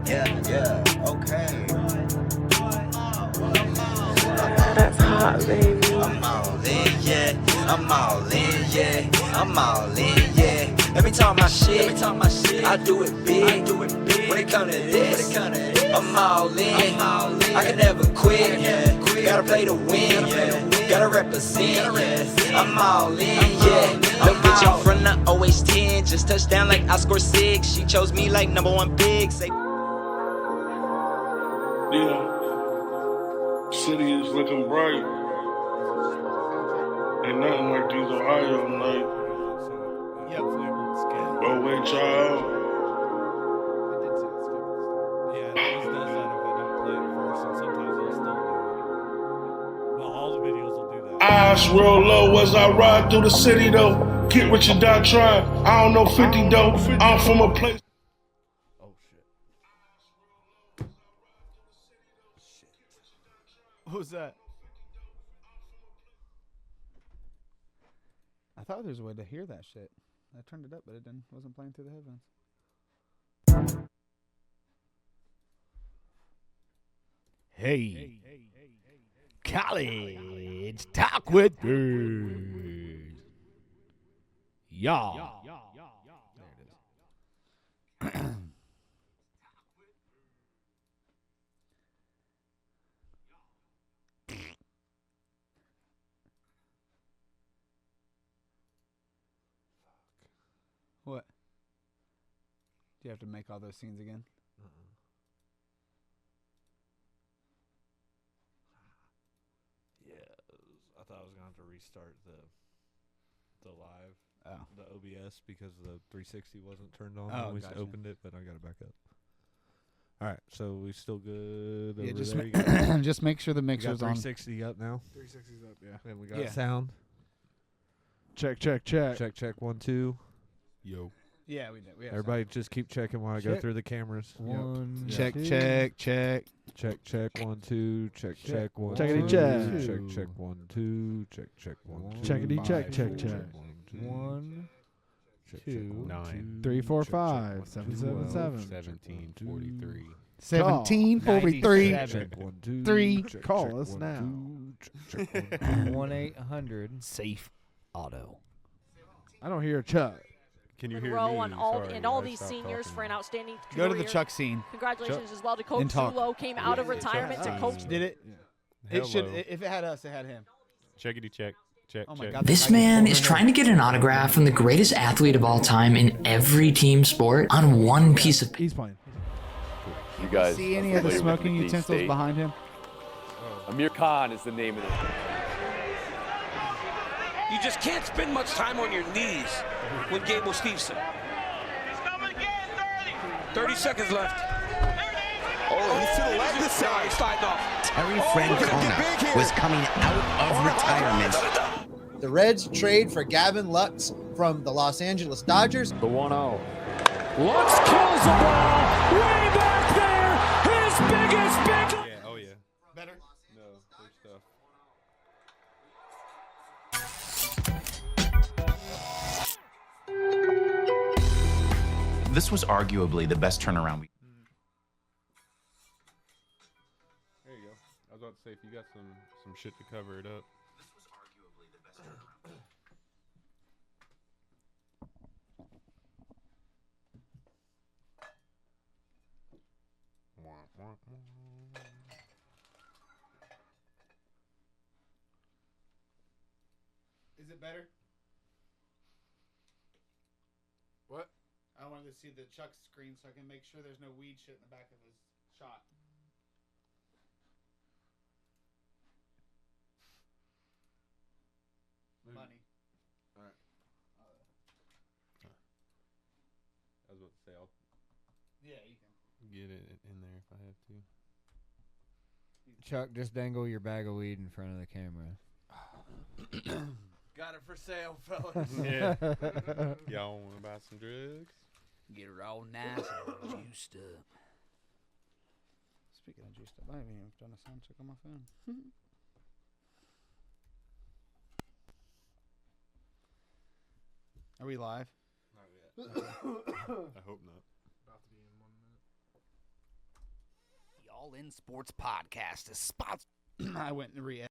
Yeah, okay. That's hot, baby. I'm all in, yeah. I'm all in, yeah. I'm all in, yeah. Let me talk my shit. I do it big. When it come to this, I'm all in. I can never quit. Gotta play to win. Gotta represent. I'm all in, yeah. Little bitch out front, I always 10. Just touchdown like I scored 6. She chose me like #1 pick. Say. Yeah, city is looking bright. Ain't nothing like these Ohio nights. Oh, wait, child. Yeah, it always does that if I don't play it first, and sometimes I'll still do it. Well, all the videos will do that. Eyes real low as I ride through the city, though. Get what you die trying. I don't know 50, though. I'm from a place. Oh, shit. What was that? I thought there was a way to hear that shit. I turned it up, but it wasn't playing through the headphones. Hey, college talk with birds. Yeah. There it is. What? Do you have to make all those scenes again? Yeah, I thought I was going to have to restart the live, the OBS, because the 360 wasn't turned on when we opened it, but I got it back up. All right, so we still good over there? Just make sure the mixer's on. 360 up now? 360's up, yeah. And we got sound? Check. Check, 1, 2. Yo. Yeah, we did. Everybody just keep checking while I go through the cameras. One, Check. check. Check, 1, 2. Check, 1, 2. Checkity check. Check, 1, 2. Check, 1, 2. Checkity check. 1, 2, 9, 3, 4, 5, 7, 7, 7. 1743. 1743. Check 1, 2. 3. Check, Call us 1, now. 2. Check 1, 1-800 Safe Auto. I don't hear Chuck. Can you hear row me? on all Sorry, and all I these stopped seniors talking. for an outstanding Go career. to the Chuck scene. Congratulations as well to Coach And talk. Zulo. Came out of retirement to coach. Did it? Hello. It should. If it had us, it had him. Checkity check. Check. Oh my check. God. This man is trying to get an autograph from the greatest athlete of all time in every team sport on one piece of paper. He's playing. You guys See any of the smoking utensils behind him? Amir Khan is the name of it. You just can't spend much time on your knees with Gable Steveson. 30 seconds left. Oh, he's to the left this Nah, side. he's sliding off. Terry Francona was coming out of retirement. The Reds trade for Gavin Lux from the Los Angeles Dodgers. The 1-0. Lux kills the ball way back there. His biggest big. Yeah, oh yeah. Better. No, good stuff. This was arguably the best turnaround. There you go. I was about to say, if you got some shit to cover it up. This was arguably the best turnaround. Is it better? What? I wanted to see the Chuck screen so I can make sure there's no weed shit in the back of his shot. Money. All right. I was about to say, I'll Yeah, you can. get it in there if I have to. Chuck, just dangle your bag of weed in front of the camera. Got it for sale, fellas. Yeah. Y'all want to buy some drugs? Get her all nice and juiced up. Speaking of juiced up, I haven't even done a sound check on my phone. Are we live? Not yet. I hope not. About to be in 1 minute. All In Sports Podcast is sponsored. I went and re.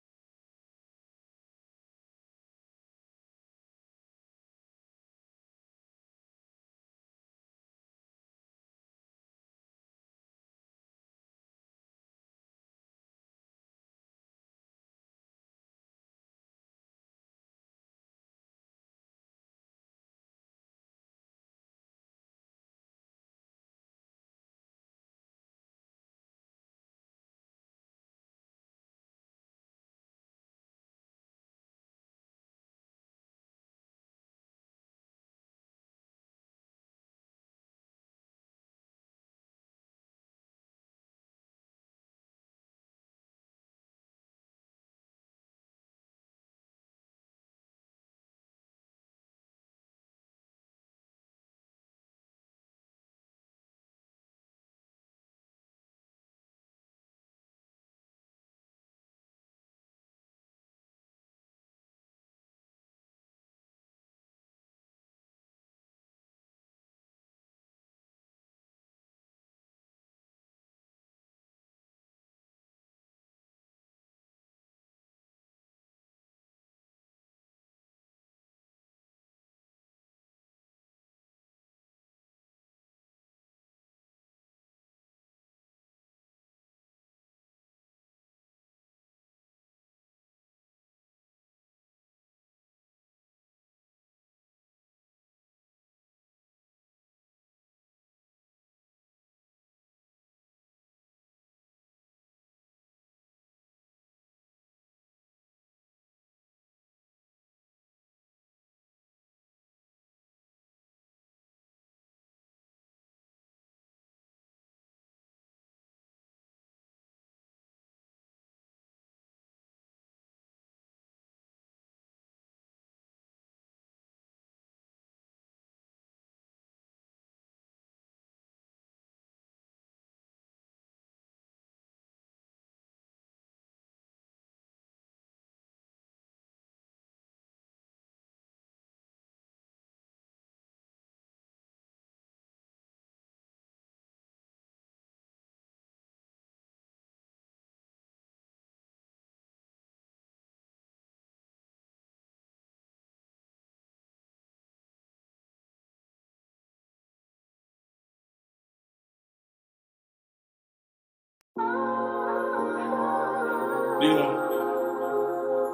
Yeah.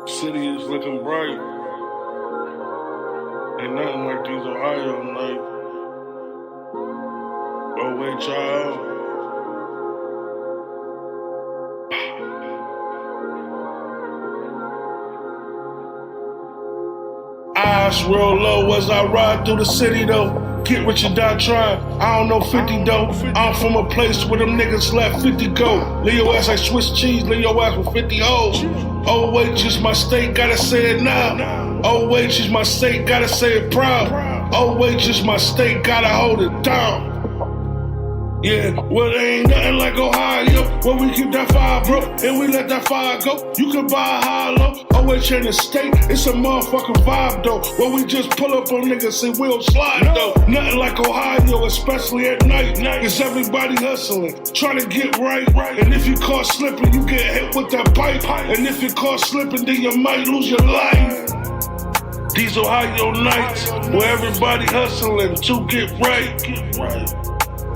City is looking bright. Ain't nothing like these Ohio nights. Oh, wait, child. Eyes real low as I ride through the city, though. Get rich or die trying. I don't know 50 though. I'm from a place where them niggas let 50 go. Leo ass like Swiss cheese, Leo ass with 50 hoes. Oh wait, just my state, gotta say it now. Oh wait, just my state, gotta say it proud. Oh wait, just my state, gotta hold it down. Yeah, well, there ain't nothing like Ohio, where we keep that fire, bro, and we let that fire go. You can buy a hollow, always change the state, it's a motherfucking vibe, though, where we just pull up on niggas and we'll slide, though. Nothing like Ohio, especially at night, cause everybody hustling, trying to get right, and if you caught slipping, you get hit with that pipe, and if you caught slipping, then you might lose your life. These Ohio nights, where everybody hustling to get right.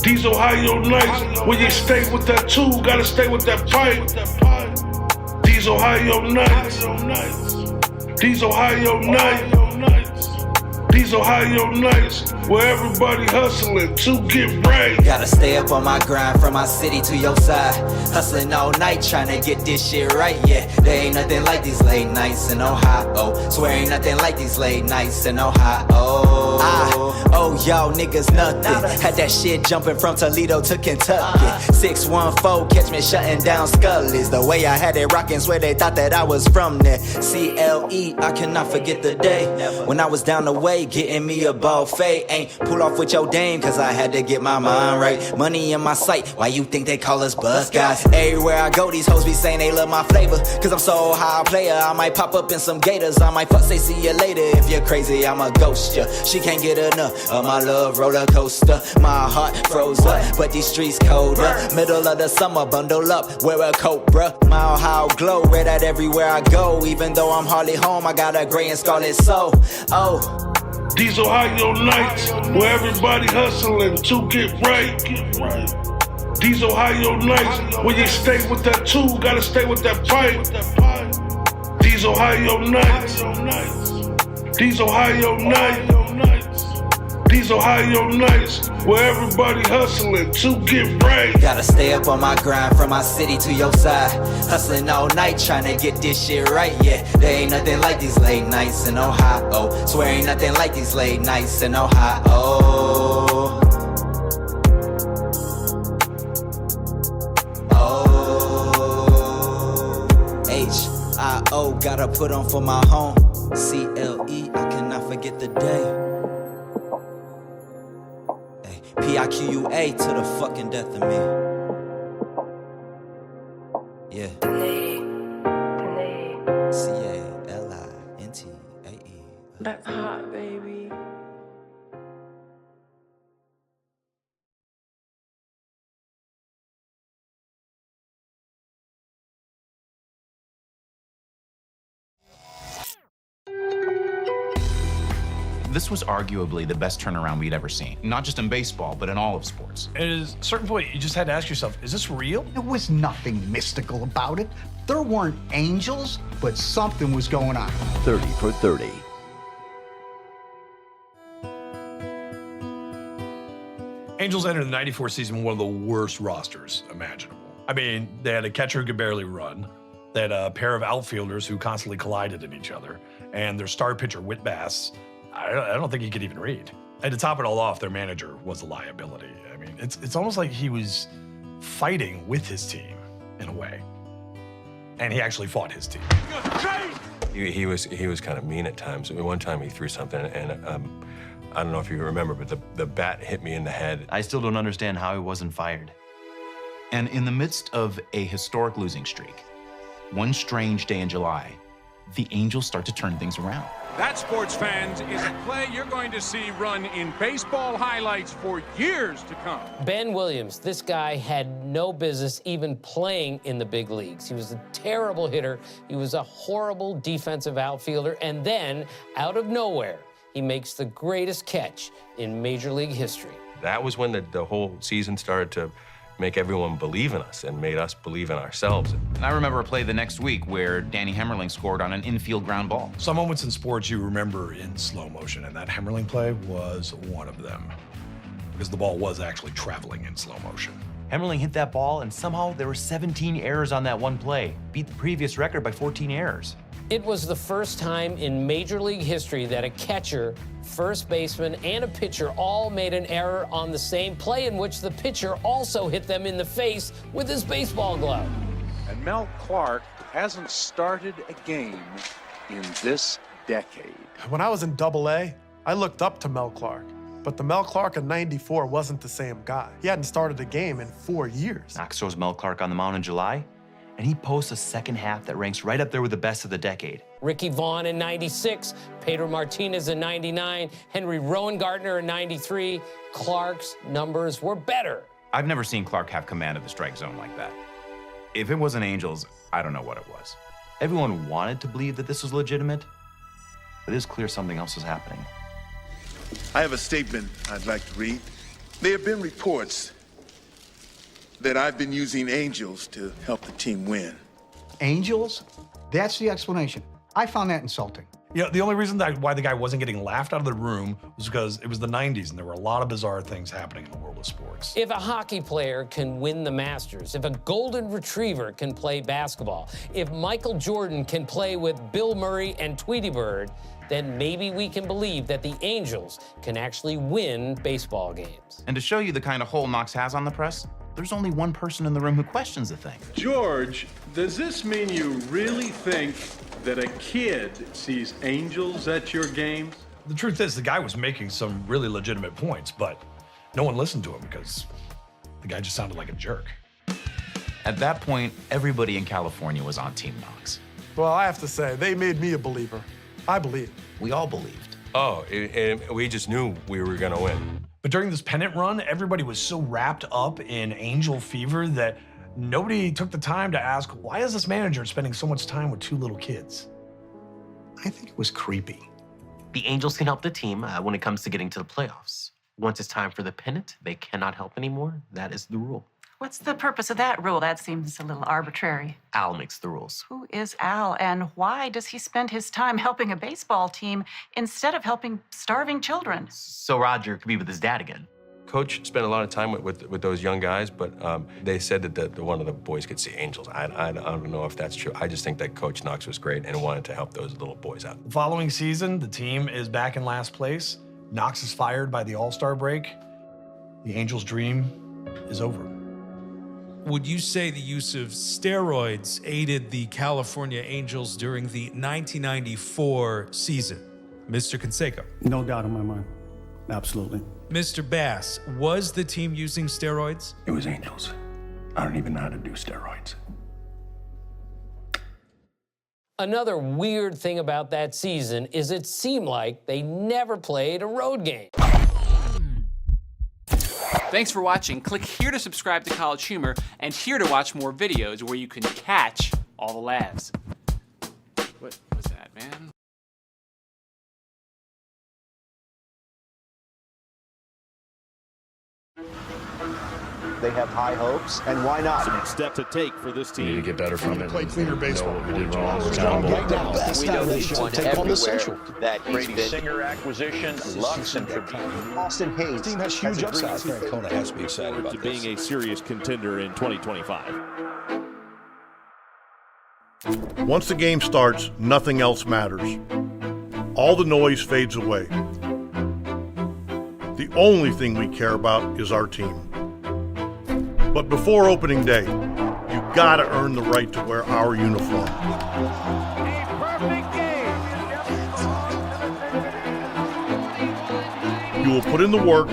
These Ohio nights, where you stay with that tool, gotta stay with that pipe. These Ohio nights, these Ohio nights, these Ohio nights, where everybody hustling to get right. Gotta stay up on my grind from my city to your side. Hustling all night trying to get this shit right, yeah. There ain't nothing like these late nights in Ohio. Swear ain't nothing like these late nights in Ohio. Y'all niggas nothing. Had that shit jumping from Toledo to Kentucky. 614, catch me shutting down Scully's. The way I had it rocking, swear they thought that I was from there. CLE, I cannot forget the day when I was down the way, getting me a ball fade. Ain't pull off with your dame, cause I had to get my mind right. Money in my sight, why you think they call us buzz guys? Everywhere I go, these hoes be saying they love my flavor. Cause I'm so high player, I might pop up in some gators. I might fuck, say see you later. If you're crazy, I'ma ghost ya. She can't get enough of my love roller coaster. My heart froze up, but these streets colder. Middle of the summer, bundle up, wear a coat, bruh. Mile high glow, red at everywhere I go. Even though I'm hardly home, I got a gray and scarlet soul. Oh, these Ohio nights where everybody hustling to get right. These Ohio nights where you stay with that tool, gotta stay with that pipe. These Ohio nights. These Ohio nights. These Ohio nights where everybody hustling to get right. Gotta stay up on my grind from my city to your side. Hustling all night trying to get this shit right, yeah. There ain't nothing like these late nights in Ohio. Swear ain't nothing like these late nights in Ohio. Oh, H-I-O, gotta put on for my home. C-L-E, I cannot forget the day. P-I-Q-U-A to the fucking death of me. Yeah. C-A-L-I-N-T-A-E. That's hot, baby. This was arguably the best turnaround we'd ever seen, not just in baseball, but in all of sports. At a certain point, you just had to ask yourself, is this real? There was nothing mystical about it. There weren't angels, but something was going on. 30 for 30. Angels entered the 94 season one of the worst rosters imaginable. I mean, they had a catcher who could barely run. They had a pair of outfielders who constantly collided in each other. And their star pitcher, Whit Bass, I don't think he could even read. And to top it all off, their manager was a liability. I mean, it's almost like he was fighting with his team in a way. And he actually fought his team. He was kind of mean at times. I mean, one time he threw something, and I don't know if you remember, but the bat hit me in the head. I still don't understand how he wasn't fired. And in the midst of a historic losing streak, one strange day in July, the Angels start to turn things around. That, sports fans, is a play you're going to see run in baseball highlights for years to come. Ben Williams, this guy had no business even playing in the big leagues. He was a terrible hitter. He was a horrible defensive outfielder. And then, out of nowhere, he makes the greatest catch in Major League history. That was when the whole season started to make everyone believe in us and made us believe in ourselves. And I remember a play the next week where Danny Hemmerling scored on an infield ground ball. Some moments in sports you remember in slow motion, and that Hemmerling play was one of them, because the ball was actually traveling in slow motion. Hemmerling hit that ball, and somehow there were 17 errors on that one play. Beat the previous record by 14 errors. It was the first time in Major League history that a catcher, first baseman, and a pitcher all made an error on the same play, in which the pitcher also hit them in the face with his baseball glove. And Mel Clark hasn't started a game in this decade. When I was in Double-A, I looked up to Mel Clark. But the Mel Clark of '94 wasn't the same guy. He hadn't started a game in 4 years. Knox throws Mel Clark on the mound in July, and he posts a second half that ranks right up there with the best of the decade. Ricky Vaughn in '96, Pedro Martinez in '99, Henry Rowan-Gardner in '93. Clark's numbers were better. I've never seen Clark have command of the strike zone like that. If it wasn't Angels, I don't know what it was. Everyone wanted to believe that this was legitimate, but it is clear something else is happening. I have a statement I'd like to read. There have been reports that I've been using angels to help the team win. Angels? That's the explanation. I found that insulting. Yeah, the only reason why the guy wasn't getting laughed out of the room was because it was the 90s and there were a lot of bizarre things happening in the world of sports. If a hockey player can win the Masters, if a golden retriever can play basketball, if Michael Jordan can play with Bill Murray and Tweety Bird, then maybe we can believe that the Angels can actually win baseball games. And to show you the kind of hole Knox has on the press, there's only one person in the room who questions the thing. George, does this mean you really think that a kid sees angels at your games? The truth is, the guy was making some really legitimate points, but no one listened to him because the guy just sounded like a jerk. At that point, everybody in California was on Team Knox. Well, I have to say, they made me a believer. I believed. We all believed. Oh, and we just knew we were gonna win. But during this pennant run, everybody was so wrapped up in Angel fever that nobody took the time to ask, why is this manager spending so much time with 2 little kids? I think it was creepy. The Angels can help the team when it comes to getting to the playoffs. Once it's time for the pennant, they cannot help anymore. That is the rule. What's the purpose of that rule? That seems a little arbitrary. Al makes the rules. Who is Al, and why does he spend his time helping a baseball team instead of helping starving children? So Roger could be with his dad again. Coach spent a lot of time with those young guys, but they said that one of the boys could see angels. I don't know if that's true. I just think that Coach Knox was great and wanted to help those little boys out. The following season, the team is back in last place. Knox is fired by the All-Star break. The Angels' dream is over. Would you say the use of steroids aided the California Angels during the 1994 season? Mr. Canseco. No doubt in my mind. Absolutely. Mr. Bass, was the team using steroids? It was Angels. I don't even know how to do steroids. Another weird thing about that season is it seemed like they never played a road game. Thanks for watching. Click here to subscribe to College Humor and here to watch more videos where you can catch all the laughs. What was that, man? They have high hopes, and why not? Some step to take for this team. We need to get better from it. Play cleaner baseball. Know what we did wrong. Accountable. We know this one everywhere that Brady Singer acquisition, Lux and Tribune. Austin Hayes. This team has huge upside. Kona has to be excited about being a serious contender in 2025. Once the game starts, nothing else matters. All the noise fades away. The only thing we care about is our team. But before opening day, you gotta earn the right to wear our uniform. You will put in the work,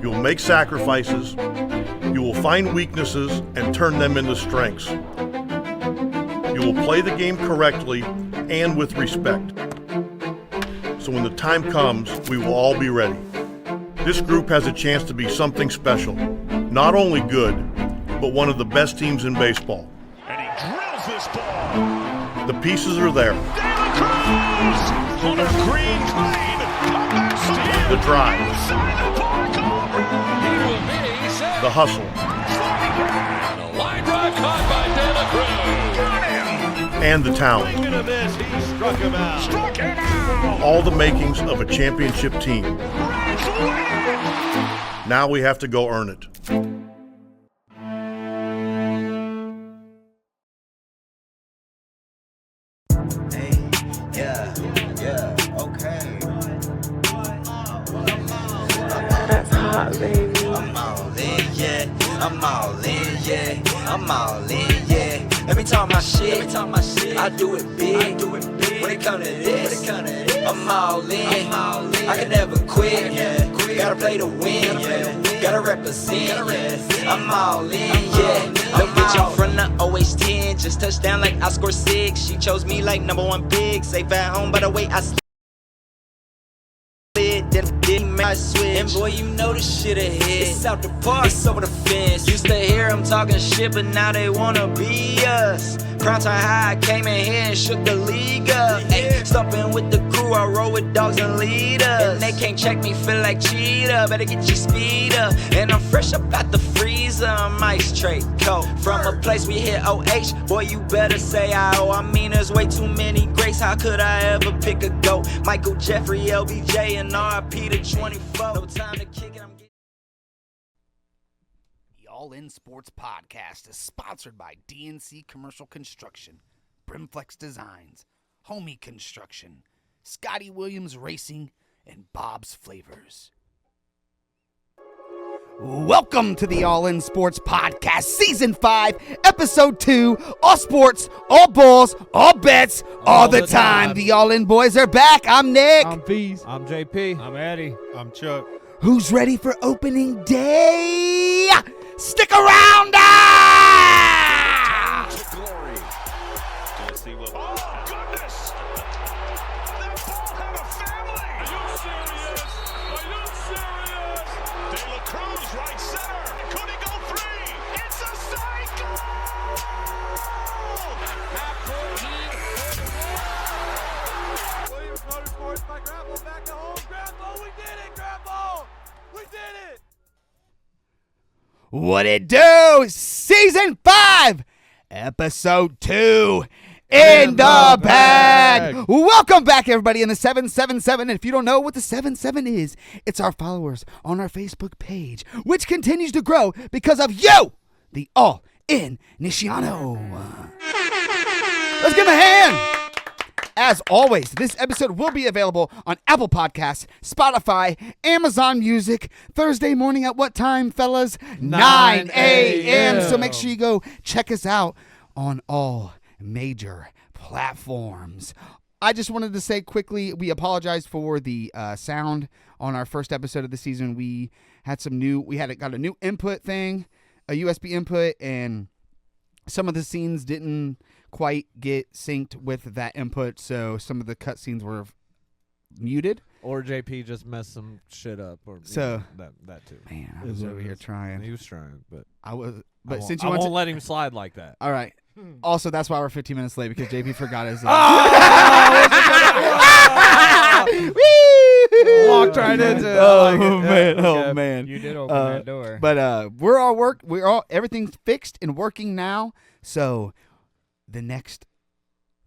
you will make sacrifices, you will find weaknesses and turn them into strengths. You will play the game correctly and with respect. So when the time comes, we will all be ready. This group has a chance to be something special. Not only good, but one of the best teams in baseball. And he drills this ball. The pieces are there. De La Cruz on a green claim. Comeback steal. The drive. Inside the park home run. He will be set. The hustle. And a line drive caught by De La Cruz. Got him. And the talent. Thinking of this, he struck him out. Struck him out. All the makings of a championship team. Reds win. Now we have to go earn it. That's hot, baby. I'm all in, yeah. I'm all in, yeah. I'm all in, yeah. Let me talk my shit. I do it big. When it come to this, I'm all in. I can never quit. Gotta play to win. Gotta represent. I'm all in, yeah. Little bitch, I'm from the always 10. Just touchdown like I scored 6. She chose me like #1 pick. Safe at home by the way I slid. Then didn't make I switch. And boy, you know this shit ahead. It's out the park, it's over the fence. Used to hear them talking shit, but now they wanna be us. Crown time high, I came in here and shook the league up. Ay, stopping with the crew, I roll with dogs and leaders. And they can't check me, feel like cheetah. Better get your speed up. And I'm fresh up out the freezer, I'm ice tray coat. From a place we hit OH, boy, you better say I mean, there's way too many greats. How could I ever pick a GOAT? Michael Jeffrey, LBJ, and RIP to 24. No time to kick it, I'm getting. The All In Sports Podcast is sponsored by DNC Commercial Construction, Brimflex Designs, Homie Construction, Scotty Williams Racing, and Bob's Flavors. Welcome to the All In Sports Podcast, Season 5, Episode 2. All sports, all balls, all bets, all the time. The All In boys are back. I'm Nick. I'm Fees. I'm JP. I'm Eddie. I'm Chuck. Who's ready for opening day? Stick around! What it do? Season 5, Episode 2, in the bag. Welcome back, everybody, in the 777. And if you don't know what the 77 is, it's our followers on our Facebook page, which continues to grow because of you, the All In Nishiano. Let's give him a hand. As always, this episode will be available on Apple Podcasts, Spotify, Amazon Music, Thursday morning at what time, fellas? 9 a.m. So make sure you go check us out on all major platforms. I just wanted to say quickly, we apologize for the sound on our first episode of the season. We had got a new input thing, a USB input, and some of the scenes didn't quite get synced with that input, so some of the cut scenes were muted. Or JP just messed some shit up, or so that too. Man, I was over here trying. He was trying, but I was. But I won't, since you won't let him slide like that. All right. Also, that's why we're 15 minutes late, because JP forgot his. Walked right into it. Oh man! You did open that door. But everything's fixed and working now. So the next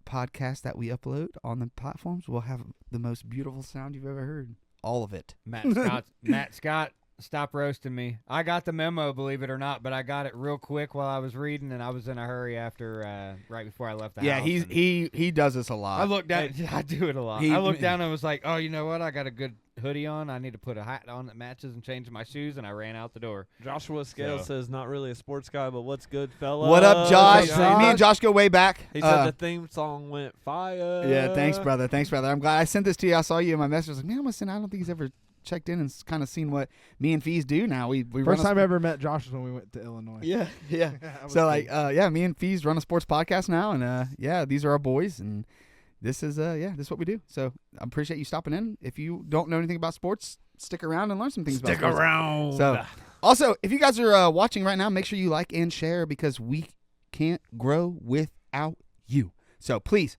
podcast that we upload on the platforms will have the most beautiful sound you've ever heard. All of it. Matt Scott, stop roasting me. I got the memo, believe it or not, but I got it real quick while I was reading, and I was in a hurry after right before I left the house. Yeah, he does this a lot. I looked down. I do it a lot. I looked down and was like, oh, you know what? I got a good hoodie on. I need to put a hat on that matches and change my shoes, and I ran out the door. Joshua Scales says, not really a sports guy, but what's good, fella? What up, Josh? Me and Josh go way back. He said the theme song went fire. Yeah, thanks, brother. I'm glad I sent this to you. I saw you in my message. I was like, man, I don't think he's ever checked in and kind of seen what me and Fees do now. We First time I ever met Josh was when we went to Illinois. Yeah. So me and Fees run a sports podcast now, and these are our boys, and this is this is what we do. So I appreciate you stopping in. If you don't know anything about sports, stick around and learn some things about sports. Stick around. So also, if you guys are watching right now, make sure you like and share, because we can't grow without you. So please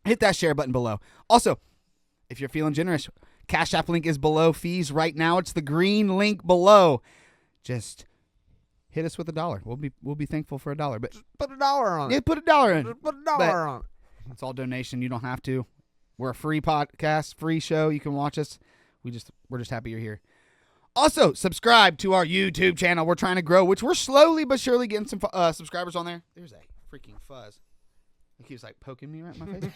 hit that share button below. Also, if you're feeling generous, Cash App link is below Fees right now. It's the green link below. Just hit us with $1. We'll be thankful for $1. But just put $1 on it. Yeah, put $1 in. Just put $1 on it. It's all donation. You don't have to. We're a free podcast, free show. You can watch us. We're just happy you're here. Also, subscribe to our YouTube channel. We're trying to grow, which we're slowly but surely getting some subscribers on there. There's a freaking fuzz. He keeps like poking me right in my face.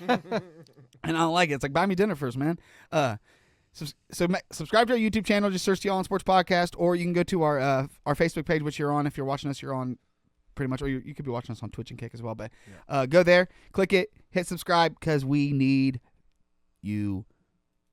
And I don't like it. It's like, buy me dinner first, man. Subscribe to our YouTube channel. Just search the All In Sports Podcast, or you can go to our Facebook page, which you're on. If you're watching us, you're on pretty much, or you could be watching us on Twitch and Kick as well. But go there, click it, hit subscribe, because we need you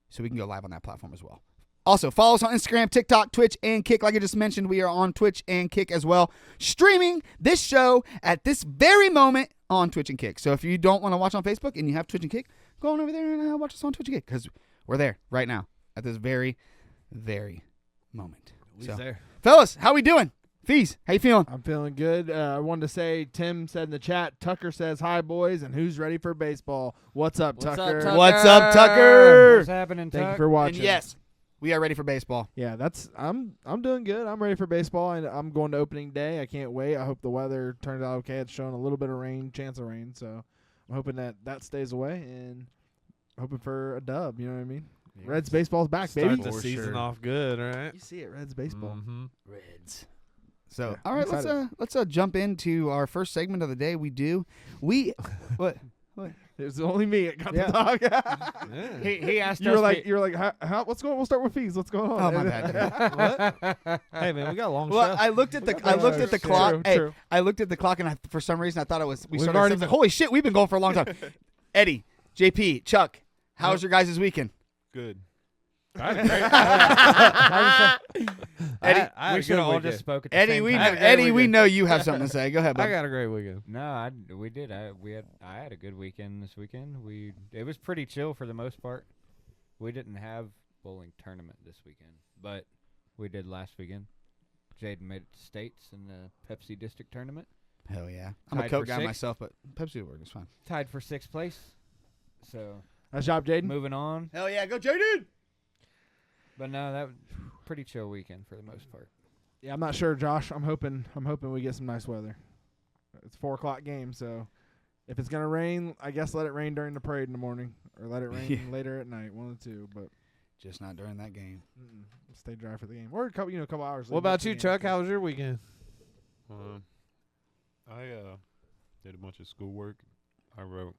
so we can go live on that platform as well. Also, follow us on Instagram, TikTok, Twitch, and Kick. Like I just mentioned, we are on Twitch and Kick as well, streaming this show at this very moment on Twitch and Kick. So if you don't want to watch on Facebook and you have Twitch and Kick, go on over there and watch us on Twitch and Kick, because we're there right now at this very, very moment. We're there. Fellas, how we doing? Fees, how you feeling? I'm feeling good. I wanted to say, Tim said in the chat, Tucker says, hi, boys, and who's ready for baseball? What's up, Tucker? What's up, Tucker? What's happening, Tucker? Thank you for watching. And yes, we are ready for baseball. Yeah, I'm doing good. I'm ready for baseball, and I'm going to opening day. I can't wait. I hope the weather turns out okay. It's showing a little bit of rain, chance of rain, so I'm hoping that stays away, and hoping for a dub, you know what I mean? Yeah. Reds baseball's back, baby. Start the season off good, right? You see it, Reds baseball. Mm-hmm. Reds. So, yeah, all right, let's jump into our first segment of the day. What? It was only me that got Yeah. the dog. He asked You were us like, what's going on? We'll start with fees. What's going on? Oh, my bad. What? Hey man, we got a long Well, show. I looked at the clock. True, Hey, true. I looked at the clock, and for some reason I thought it was we We've started. already I was like, holy shit, we've been going for a long time. Eddie, JP, Chuck, how was your guys' weekend? Good. Eddie, I we should have all just spoke at the Eddie, same we time. know, Eddie, we know you have something to say. Go ahead, bud. I got a great weekend. No, we did. I had a good weekend this weekend. It was pretty chill for the most part. We didn't have bowling tournament this weekend, but we did last weekend. Jaden made it to states in the Pepsi District Tournament. Hell yeah. I'm a Tied Coke for guy sixth. myself, but Pepsi will work. It's fine. Tied for 6th place. So Nice job, Jaden. moving on. Hell yeah, go Jaden! But no, that was pretty chill weekend for the most part. Yeah, I'm not sure, Josh. I'm hoping we get some nice weather. It's 4:00 game, so if it's gonna rain, I guess let it rain during the parade in the morning, or let it rain later at night. One of the two, but just not during that game. Stay dry for the game, or a couple hours. What about you, Chuck? How was your weekend? I did a bunch of schoolwork. I wrote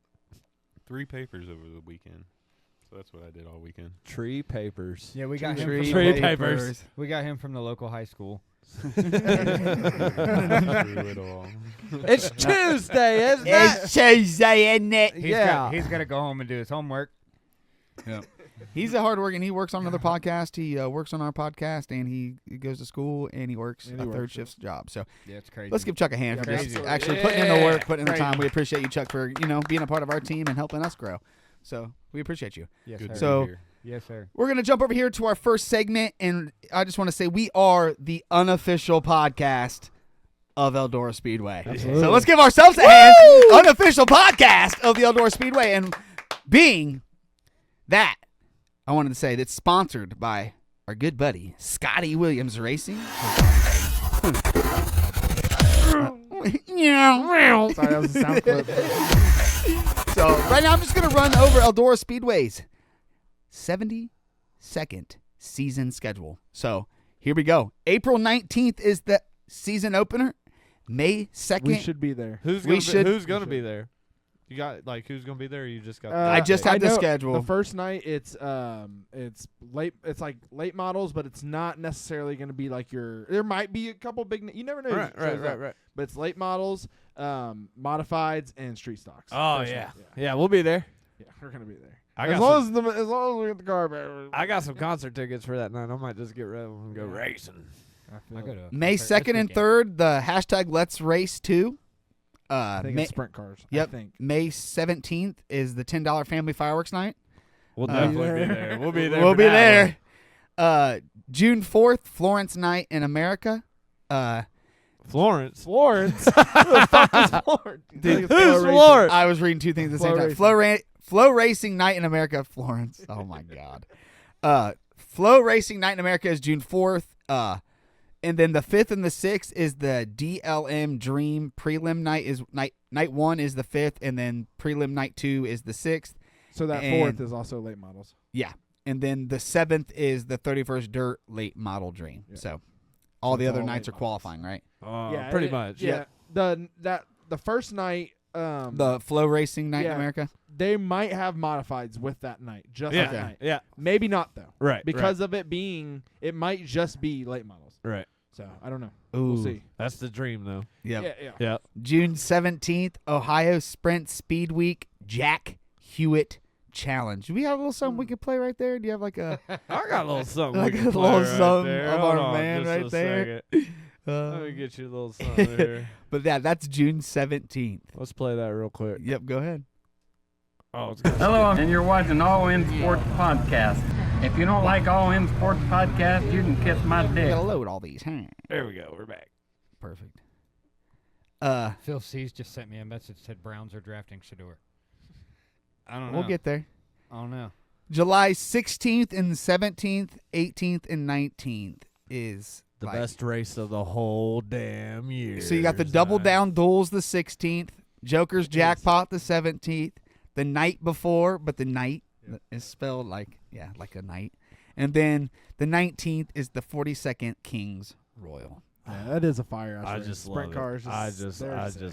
3 papers over the weekend. So that's what I did all weekend. Tree papers. Yeah, we got him Tree from the papers. We got him from the local high school. It's Tuesday, isn't it? It's Tuesday, isn't it? He's got to go home and do his homework. Yeah. He's a hard working. He works on another podcast. He works on our podcast, and he goes to school, and he works a third shift job. So yeah, it's crazy. Let's give Chuck a hand for just Crazy. actually putting in the work, putting in the time. We appreciate you, Chuck, for being a part of our team and helping us grow. So we appreciate you. Yes, Good sir. So Yes, sir. we're gonna jump over here to our first segment, and I just want to say we are the unofficial podcast of Eldora Speedway. Absolutely. So let's give ourselves a hand. Unofficial podcast of the Eldora Speedway, and being that, I wanted to say that's sponsored by our good buddy Scotty Williams Racing. Sorry, that was a sound clip. So right now I'm just going to run over Eldora Speedway's 72nd season schedule. So here we go. April 19th is the season opener. May 2nd. We should be there. Who's gonna be there? You got who's gonna be there? Or you just got. I just had the know schedule. The first night it's late. It's like late models, but it's not necessarily going to be like your. There might be a couple big. You never know. who shows up. Right. But it's late models, modifieds, and street stocks. Oh First yeah. night, Yeah, we'll be there. Yeah, we're gonna be there. As long as we get the car back. I got some concert tickets for that night. I might just get rid of them and go racing. May 2nd and 3rd, the hashtag Let's Race 2. I think it's sprint cars. Yep. I think. May 17th is the $10 family fireworks night. We'll definitely be there. We'll be there. We'll for be that there. June 4th, Florence Night in America. Florence. Who the fuck is Florence? Dude, Who's Florence? I was reading two things at the same time. Racing. Flow Racing Night in America, Florence. Oh my God. Flow Racing Night in America is June 4th. And then the 5th and the 6th is the DLM Dream prelim night. Is night 1 is the 5th, and then prelim night 2 is the 6th. So that 4th is also late models. Yeah, and then the 7th is the 31st Dirt late model Dream. Yeah. So all the other nights are qualifying, right? Yeah, pretty much. Yeah. The first night. The Flow Racing Night in America. They might have modifieds with that night, that night. Yeah. Maybe not though. Right. Because of it being, it might just be late models. Right. So I don't know. Ooh. We'll see. That's the dream, though. Yep. Yeah. June 17th, Ohio Sprint Speed Week Jack Hewitt Challenge. Do we have a little something we could play right there? Do you have like a? I got a little something. Like we a can play little right something there. of Hold our on man just right a there. second. Let me get you a little something here. But that's June 17th. Let's play that real quick. Yep, go ahead. Oh, it's Hello, and you're watching All In Sports Podcast. If you don't like All In Sports Podcast, you can kiss my dick. Gotta load all these. There we go. We're back. Perfect. Phil C's just sent me a message said Browns are drafting Shador. I don't know. We'll get there. I don't know. July 16th and 17th, 18th and 19th is the best race of the whole damn year. So you got the Double Down Duels the 16th, Joker's Jackpot the 17th, the night before, but the night is spelled like a night. And then the 19th is the 42nd Kings Royal. Yeah, that is a fire. I just sprint love cars. it. I just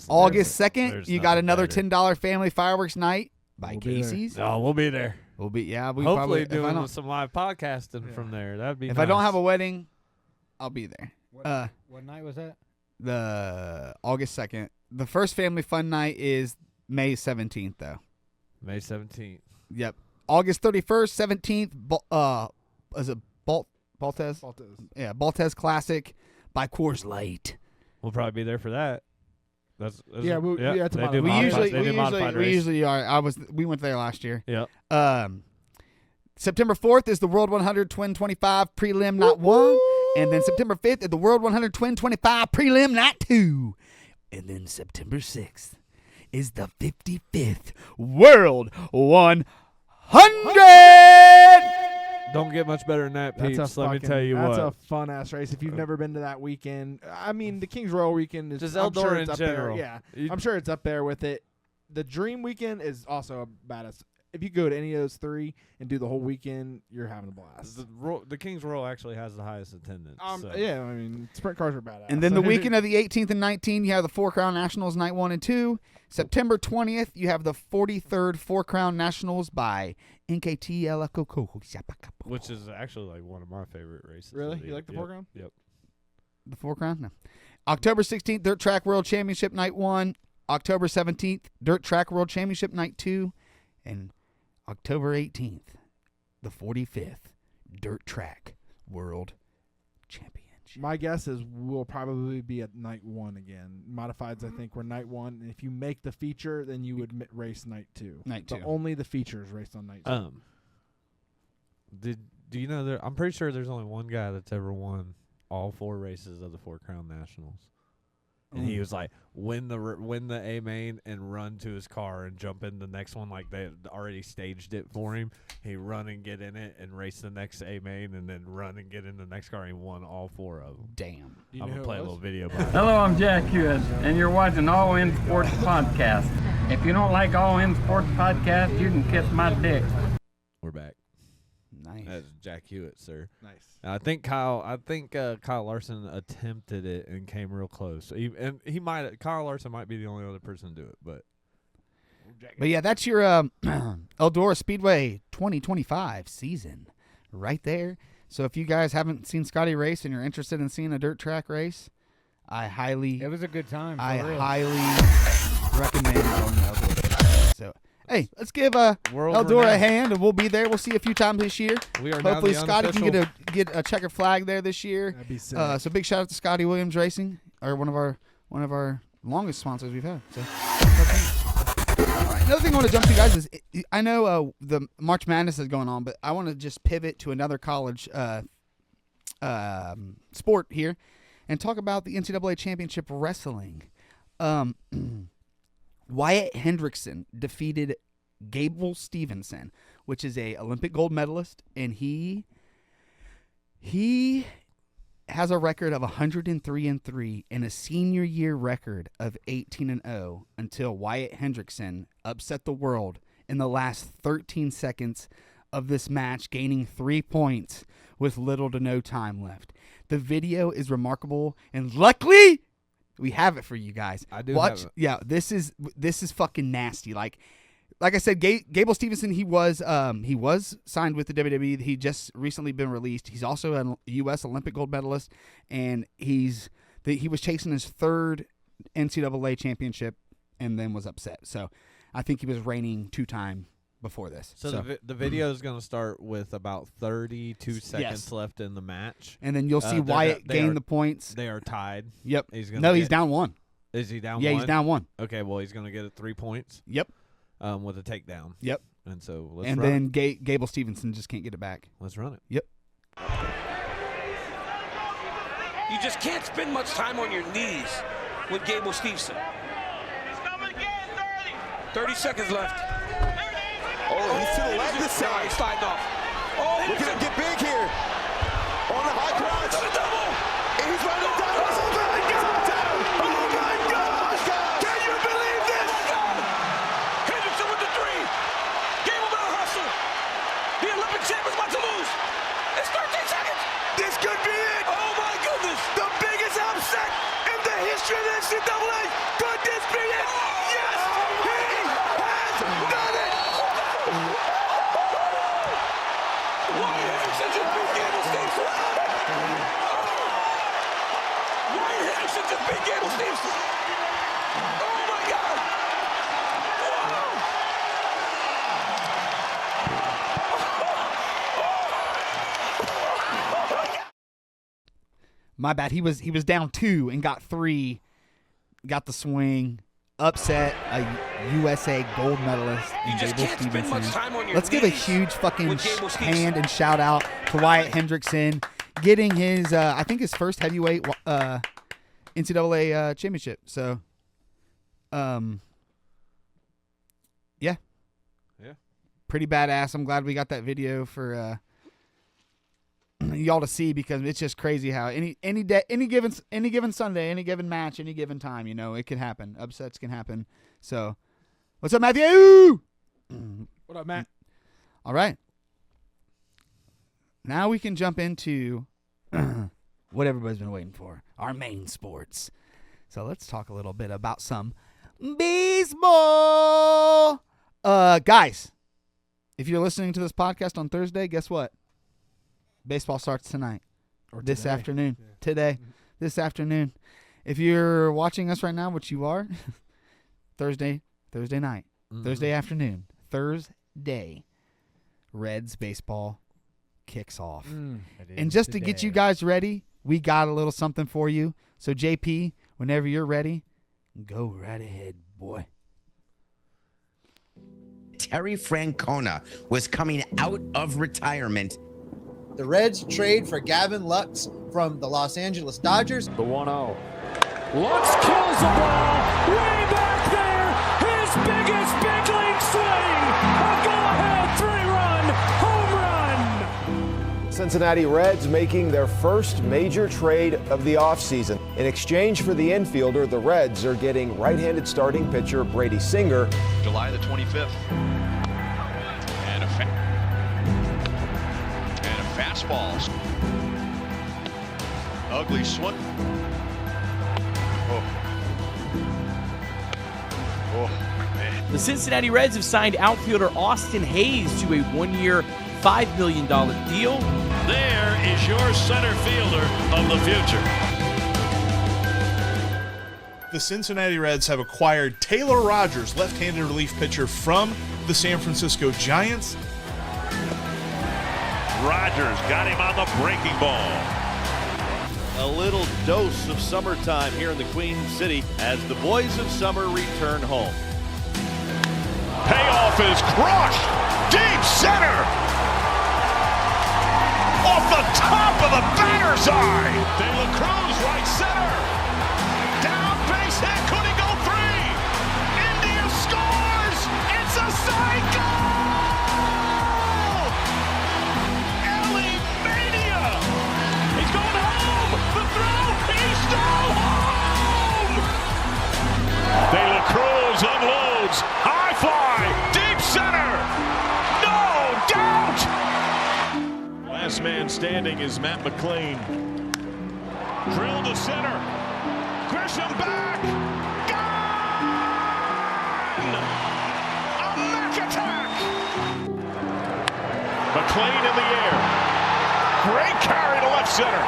August 2nd, you got another better. $10 family fireworks night, by We'll be there. Casey's. Oh, we'll be there. We'll be we Hopefully probably doing some live podcasting from there. That'd be if nice. I don't have a wedding, I'll be there. What night was that? The August 2nd. The first family fun night is May 17th, though. May 17th. Yep. August 31st, 17th. Is it Baltez? Baltez. Yeah, Baltez Classic by Coors Light. We'll probably be there for that. That's Yeah, it's they about do it. We modified race. usually are. We went there last year. Yep. September 4th is the World 100 Twin 25 Prelim Night 1. And then September 5th is the World 100 Twin 25 Prelim Night 2. And then September 6th is the 55th World 100. Don't get much better than that, Peeps. Let me tell you that's what. a fun ass race. If you've never been to that weekend, I mean, the Kings Royal weekend is Just I'm Eldora sure in it's up general. there. Yeah, I'm sure it's up there with it. The Dream weekend is also a badass. If you go to any of those three and do the whole weekend, you're having a blast. The Kings Royal actually has the highest attendance. So. Yeah, I mean, sprint cars are badass. And then the weekend of the 18th and 19th, you have the Four Crown Nationals Night 1 and 2. September 20th, you have the 43rd Four Crown Nationals by NKTL. Which is actually like one of my favorite races. Really? You like the Four Crown? Yep. The Four Crown? No. October 16th, Dirt Track World Championship Night 1. October 17th, Dirt Track World Championship Night 2. And October 18th, the 45th Dirt Track World Championship. My guess is we'll probably be at night 1 again. Modifieds, I think, were night 1. And if you make the feature, then you would race night 2. Night 2. But only the features raced on night 2. Do you know I'm pretty sure there's only one guy that's ever won all 4 races of the Four Crown Nationals. And he was like, win the A main and run to his car and jump in the next one like they had already staged it for him. He run and get in it and race the next A main and then run and get in the next car. He won all 4 of them. Damn. I'm going to play a little video about it. Hello, I'm Jack Hewitt, and you're watching All In Sports Podcast. If you don't like All In Sports Podcast, you can kiss my dick. We're back. Nice. That's Jack Hewitt, sir. Nice. I think Kyle Larson attempted it and came real close. Kyle Larson might be the only other person to do it, but yeah, that's your Eldora Speedway 2025 season right there. So if you guys haven't seen Scotty race and you're interested in seeing a dirt track race, it was a good time. Highly recommend going to Eldora. So hey, let's give Eldora a hand, and we'll be there. We'll see you a few times this year. We are hopefully now the Scotty can unofficial- get a checkered flag there this year. That'd be sick. So big shout out to Scotty Williams Racing, or one of our longest sponsors we've had. So. All right, another thing I want to jump to, guys, is I know the March Madness is going on, but I want to just pivot to another college sport here and talk about the NCAA Championship Wrestling. Wyatt Hendrickson defeated Gable Stevenson, which is a Olympic gold medalist, and he has a record of 103-3 and a senior year record of 18-0 until Wyatt Hendrickson upset the world in the last 13 seconds of this match, gaining 3 points with little to no time left. The video is remarkable, and luckily we have it for you guys. I do watch. have it. Yeah, this is fucking nasty. Like I said, Gable Stevenson, he was signed with the WWE. He just recently been released. He's also a U.S. Olympic gold medalist, and he was chasing his 3rd NCAA championship and then was upset. So I think he was reigning 2-time before this. So the video is going to start with about 32 seconds left in the match. And then you'll see Wyatt gain the points. They are tied. Yep. He's down 1. Is he down 1? Yeah, he's down 1. Okay, well, he's going to get it 3 points. Yep. With a takedown. Yep. And so let's and run then it. Gable Stevenson just can't get it back. Let's run it. Yep. You just can't spend much time on your knees with Gable Stevenson. 30 seconds left. Oh, he's to the left this No, side. he's sliding off. Oh, Look at him get big here. On the high crotch. And he's running down. Oh, my God. Oh, my God. Can you believe this? Hendrickson with the 3. Gable better hustle. The Olympic champ is about to lose. It's 13 seconds. This could be it. Oh, my goodness. The biggest upset in the history of the NCAA. Could this be it? Yes, he has done it. should just beat Gable Steveson. Oh my God. My bad. He was down 2 and got 3. Got the swing. Upset a USA gold medalist in Gable Steveson. Let's give a huge fucking hand and shout out to Wyatt Hendrickson getting his, I think his first heavyweight NCAA championship. So, yeah, pretty badass. I'm glad we got that video for y'all to see, because it's just crazy how any day, any given Sunday, any given match, any given time, it can happen. Upsets can happen. So, what's up, Matthew? What up, Matt? All right. Now we can jump into what everybody's been waiting for, our main sports. So let's talk a little bit about some baseball. Guys, if you're listening to this podcast on Thursday, guess what? Baseball starts tonight. Or this afternoon. Yeah. Today. Mm-hmm. This afternoon. If you're watching us right now, which you are, Thursday night. Mm-hmm. Thursday afternoon. Thursday. Reds baseball kicks off. And just to get you guys ready, we got a little something for you. So, JP, whenever you're ready, go right ahead, boy. Terry Francona was coming out of retirement. The Reds trade for Gavin Lux from the Los Angeles Dodgers. The 1-0. Lux kills the ball way back there. His biggest big league swing. A go-ahead 3-run home run. Cincinnati Reds making their first major trade of the offseason. In exchange for the infielder, the Reds are getting right-handed starting pitcher Brady Singer. July the 25th. Fastballs. Ugly swing. Oh, man. The Cincinnati Reds have signed outfielder Austin Hayes to a 1-year, $5 million deal. There is your center fielder of the future. The Cincinnati Reds have acquired Taylor Rogers, left-handed relief pitcher from the San Francisco Giants. Rogers got him on the breaking ball. A little dose of summertime here in the Queen City as the boys of summer return home. Payoff is crushed. Deep center. Off the top of the batter's eye. De La Cruz right center. Down base hit. Could he go 3? India scores. It's a cycle. De La Cruz unloads, high fly, deep center, no doubt! Last man standing is Matt McLean. Drill to center, Grisham back, gone! A Mac attack! McLean in the air, great carry to left center.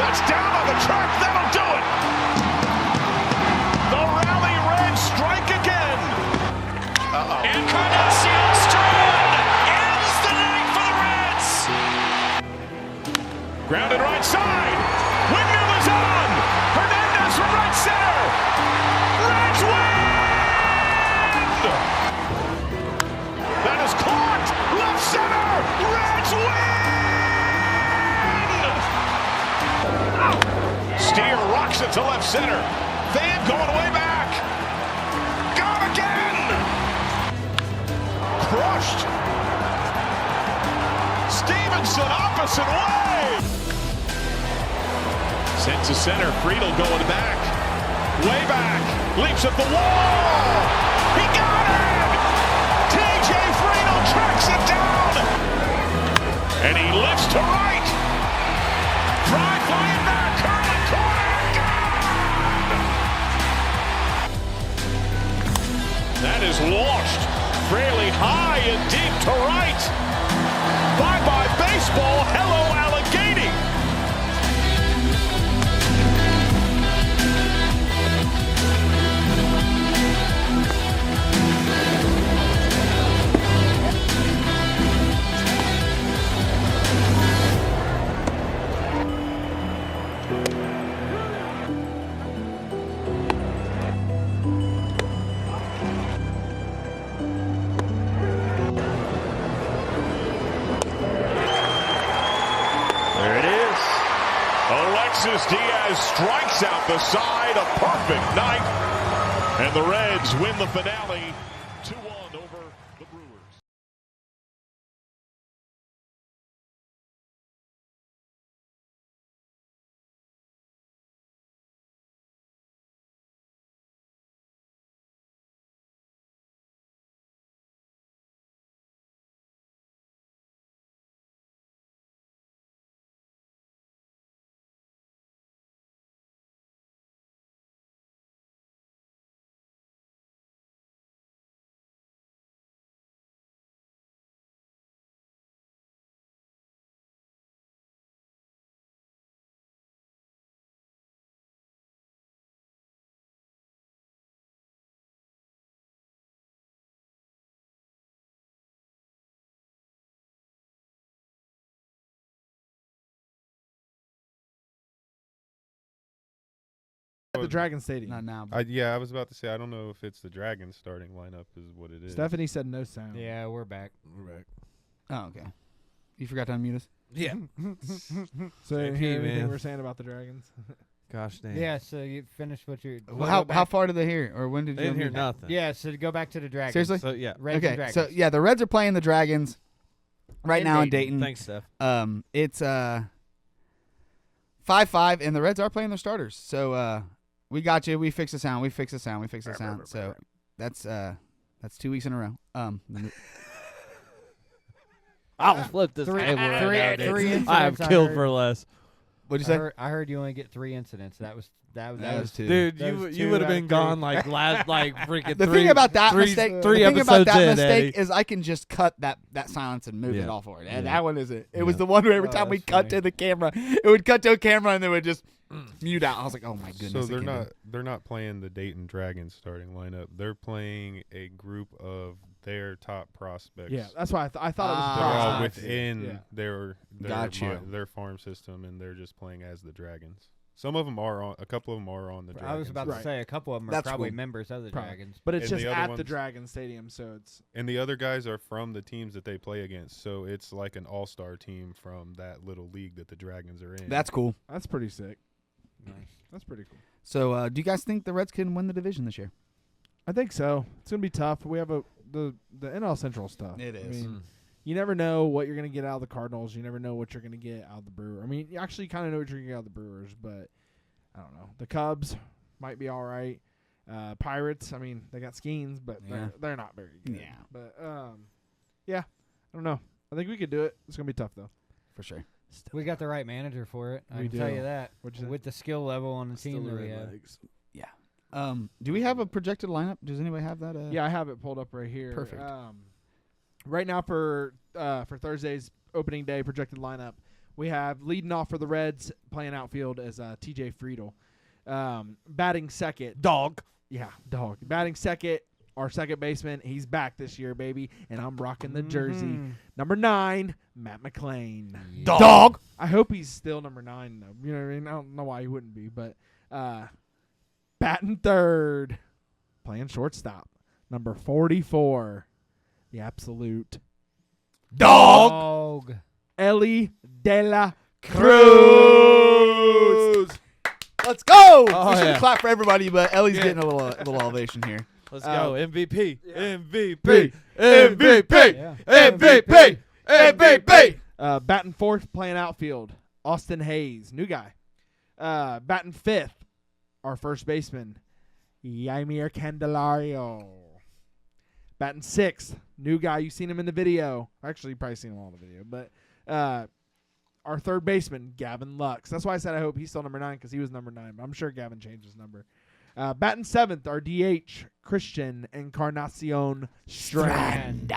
That's down on the track, that'll do it! The Rally Reds strike again. Encarnacion Strand ends the night for the Reds. Grounded right side. Windmill is on. Hernandez from right center. Reds win. That is caught. Left center. Reds win. Steer rocks it to left center. Van going way back. Gone again. Crushed. Stevenson opposite way. Sent to center. Friedel going back. Way back. Leaps at the wall. He got it. TJ Friedel tracks it down. And he lifts to right. Fry flying back. Curling corner. That is launched fairly high and deep to right. Bye-bye baseball. Hello, alligator. the side. A perfect night. And the Reds win the finale 2-1 over the Brewers. At the Dragon Stadium. Not now. Yeah, I was about to say, I don't know if it's the Dragon starting lineup is what it is. Stephanie said no sound. Yeah, we're back. We're back. Oh, okay. You forgot to unmute us? Yeah. So JP, hear anything man. we're saying about the Dragons? Gosh dang. Yeah, so you finished what you. Well, how far did they hear? Or when did They you didn't hear unmute? nothing. Yeah, so to go back to the Dragons. Seriously? So yeah. Reds and Okay, Dragons. so yeah, the Reds are playing the Dragons right In now in Dayton. Dayton. Thanks, Steph. It's 5-5, and the Reds are playing their starters. So we got you. We fixed the sound. So that's 2 weeks in a row. I'll flip this Three- table right three- now, dude. three I am incidents I killed heard. for less. What'd you say? I heard you only get 3 incidents. That was two. Dude, that was you 2 would have out of been 3. gone like freaking The three. thing about that three, mistake, three the thing about episodes that in, mistake Eddie. is I can just cut that silence and move it Yeah. all forward. And Yeah. that one isn't. It Yeah. was the one where every Oh, time we that's cut funny. to the camera, it would cut to a camera and then would just mute out. I was like, oh my goodness. So I can't do they're not playing the Dayton Dragons starting lineup. They're playing a group of their top prospects. Yeah, that's why I thought it was They're all prospects. within Yeah. their farm system, and they're just playing as the Dragons. Some of them are on. A couple of them are on the Dragons. I was about to say a couple of them are That's probably cool. members of the Probably. Dragons. But it's And just the other at the ones- Dragon Stadium, so it's And the other guys are from the teams that they play against. So it's like an all-star team from that little league that the Dragons are in. That's cool. that's pretty sick. Nice. That's pretty cool. So do you guys think the Reds can win the division this year? I think so. It's gonna be tough. We have the NL Central stuff. It is. I mean, you never know what you're gonna get out of the Cardinals. You never know what you're gonna get out of the Brewers. I mean, you actually kind of know what you're gonna get out of the Brewers, but I don't know. The Cubs might be all right. Pirates. I mean, they got Skeens, but Yeah. they're not very good. Yeah. But yeah. I don't know. I think we could do it. It's gonna be tough though. For sure. We got the right manager for it. I We can tell do. you that. What'd you say? With the skill level on the team that we have. Yeah. Do we have a projected lineup? Does anybody have that? Yeah, I have it pulled up right here. Perfect. Right now for Thursday's opening day projected lineup, we have leading off for the Reds playing outfield as TJ Friedel. Batting second. Dog. Yeah, dog. Batting second, our second baseman. He's back this year, baby, and I'm rocking the jersey. Number 9, Matt McClain. Dog. I hope he's still number 9, though. You know what I mean? I don't know why he wouldn't be, but batting third, playing shortstop. Number 44, the absolute Dog. Ellie De La Cruz. Let's go. Oh, we should yeah. clap for everybody, but Ellie's getting a little ovation here. Let's go. MVP. MVP. MVP. Yeah. MVP. MVP. Batting fourth, playing outfield, Austin Hayes, new guy. Batting fifth, our first baseman, Yamir Candelario. Batting sixth, new guy. You've seen him in the video. Actually, you've probably seen him all in the video. But our third baseman, Gavin Lux. That's why I said I hope he's still number 9 because he was number 9. But I'm sure Gavin changed his number. Batting seventh, our DH, Christian Encarnacion Strand.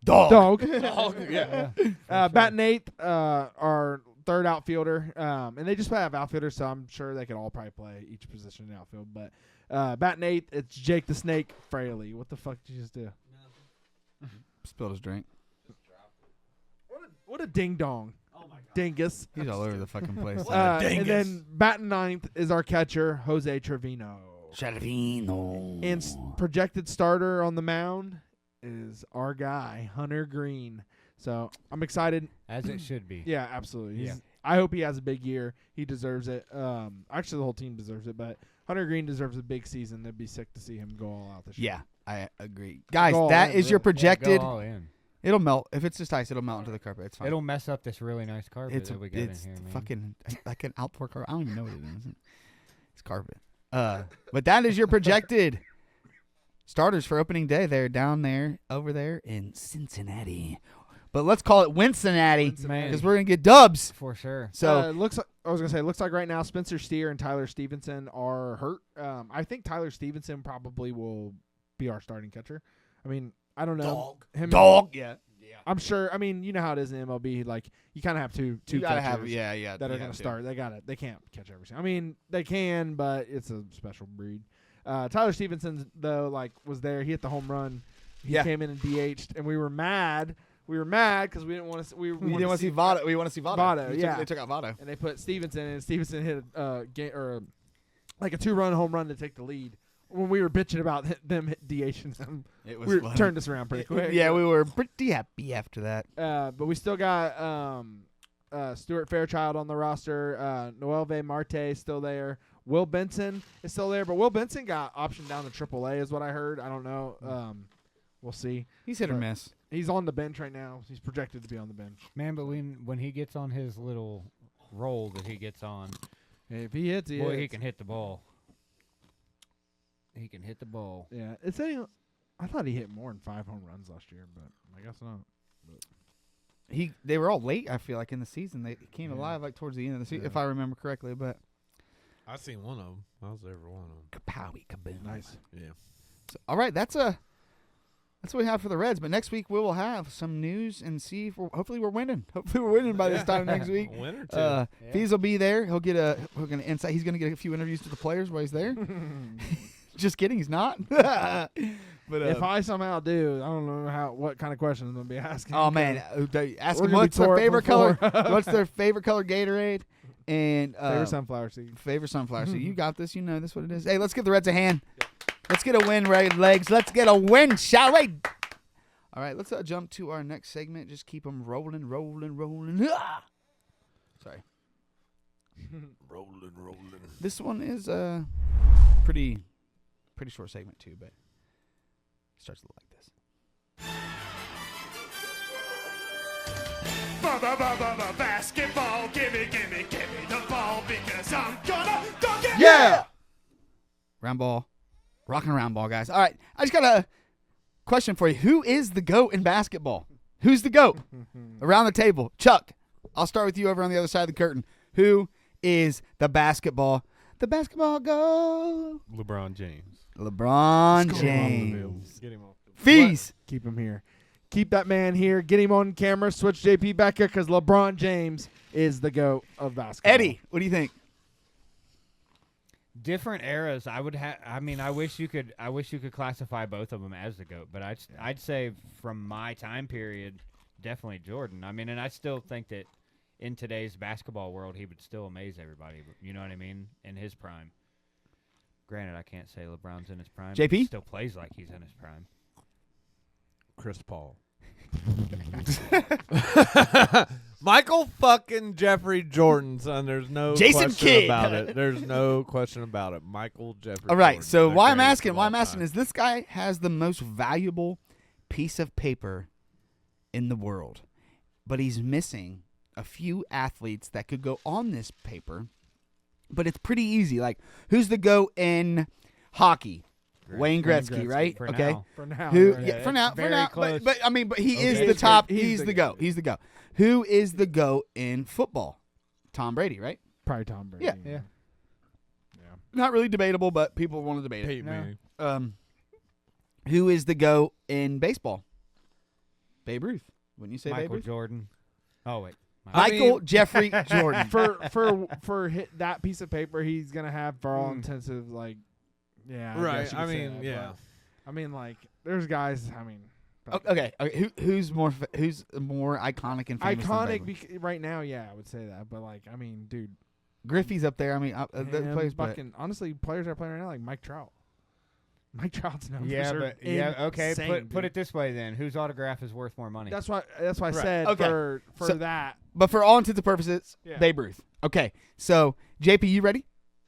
Dog. Dog. Yeah. Batting eighth, our third outfielder. And they just have outfielders, so I'm sure they could all probably play each position in the outfield. But batting eighth, it's Jake the Snake Fraley. What the fuck did you just do? Spilled his drink. What a ding dong. Oh my god. Dingus. He's all over the fucking place. And then batting ninth is our catcher, Jose Trevino. And projected starter on the mound is our guy, Hunter Green. So I'm excited. As it should be. Yeah, absolutely. Yeah. I hope he has a big year. He deserves it. Actually, the whole team deserves it, but Hunter Green deserves a big season. It'd be sick to see him go all out this year. Yeah, I agree. Guys, Go all that in, is your really. projected. Yeah, go all in. It'll melt. If it's just ice, it'll melt into the carpet. It's fine. It'll mess up this really nice carpet It's that we got in it's here, man. fucking like an outdoor carpet. I don't even know what it is. It's carpet. But that is your projected starters for opening day. They're down there, over there in Cincinnati. But let's call it Wincinnati because we're gonna get dubs for sure. So it looks like right now Spencer Steer and Tyler Stevenson are hurt. I think Tyler Stevenson probably will be our starting catcher. I mean, I don't know. Yeah. I'm sure. I mean, you know how it is in MLB. Like you kind of have two You gotta catchers have- that are going to start. They can't catch everything. I mean, they can, but it's a special breed. Tyler Stevenson though, was there. He hit the home run. He came in and DH'd, and we were mad. We were mad because we didn't want to. We didn't want to see Votto. We want to see Votto. Votto, They took out Votto. and they put Stevenson, and Stevenson hit a 2-run home run to take the lead. When we were bitching about them DHing them, we turned us around pretty quick. Yeah, we were pretty happy after that. But we still got Stuart Fairchild on the roster. Noelve Marte is still there. Will Benson is still there, but Will Benson got optioned down to AAA is what I heard. I don't know. We'll see. He's hit or miss. He's on the bench right now. He's projected to be on the bench. Man, but when he gets on his little roll that he gets on, if he hits, he can hit the ball. He can hit the ball. Yeah, I thought he hit more than 5 home runs last year, but I guess not. But They were all late. I feel like in the season they came alive towards the end of the season, if I remember correctly. But I seen one of them. I was there for one of them. Kapowie, kaboom. Nice. Yeah. So, all right, that's what we have for the Reds. But next week we will have some news and see if hopefully we're winning. Hopefully we're winning by this time next week. A win or two. Fees will be there. He'll get insight. He's going to get a few interviews to the players while he's there. Just kidding, he's not. But if I somehow do, I don't know what kind of questions I'm gonna be asking. Oh man, ask them what's their favorite color. What's their favorite color Gatorade and favorite sunflower seed. Favorite sunflower seed. You got this. You know this what it is. Hey, let's give the Reds a hand. Let's get a win, Red Legs. Let's get a win, shall we? All right, let's jump to our next segment. Just keep them rolling. Sorry. rolling. This one is pretty short segment too, but it starts to look like this. Basketball, gimme the ball because I'm gonna dunk it. Yeah. Round ball, rocking around ball, guys. All right, I just got a question for you. Who is the GOAT in basketball? Who's the GOAT? Around the table, Chuck. I'll start with you over on the other side of the curtain. Who is the basketball GOAT? LeBron James. LeBron James. Get him off the Fees. Keep him here. Keep that man here. Get him on camera. Switch JP back here because LeBron James is the GOAT of basketball. Eddie, what do you think? Different eras. I would have. I mean, I wish you could classify both of them as the GOAT. But I'd say from my time period, definitely Jordan. I mean, and I still think that in today's basketball world, he would still amaze everybody. You know what I mean? In his prime. Granted, I can't say LeBron's in his prime. JP? He still plays like he's in his prime. Chris Paul. Michael fucking Jeffrey Jordan, son. There's no Jason question Kidd. about it. There's no question about it. Michael Jeffrey All right, Jordan, so the why I'm greatest of asking all time. is this guy has the most valuable piece of paper in the world, but he's missing a few athletes that could go on this paper, but it's pretty easy. Like, who's the GOAT in hockey? Wayne Gretzky, right? For okay. now. For now. Who? right? Yeah, for now. very For now. close. But I mean, but he is Okay. the top. He's He's the the GOAT. He's the GOAT. Who is the GOAT in football? Tom Brady, right? Probably Tom Brady. Yeah. Not really debatable, but people want to debate it. Peyton Manning. Who is the GOAT in baseball? Babe Ruth. Wouldn't you say Babe Michael Ruth? Jordan. Oh wait. Michael Jeffrey Jordan. For that piece of paper, he's gonna have for all intensive yeah. Right, guess you I could say mean, that, yeah. but, I mean, there's guys. I mean, Okay. Who's more iconic and famous? than Babe Ruth? right now, yeah, I would say that. But I mean, dude, Griffey's up there. I mean, the him, players, but fucking honestly, players that are playing right now like Mike Trout. Mike Trout's known Yeah, for but okay. insane, Put dude. it this way then: whose autograph is worth more money? That's why I Right. said Okay. for So- that But for all intents and purposes, Yeah. Babe Ruth. Okay, so JP, you ready?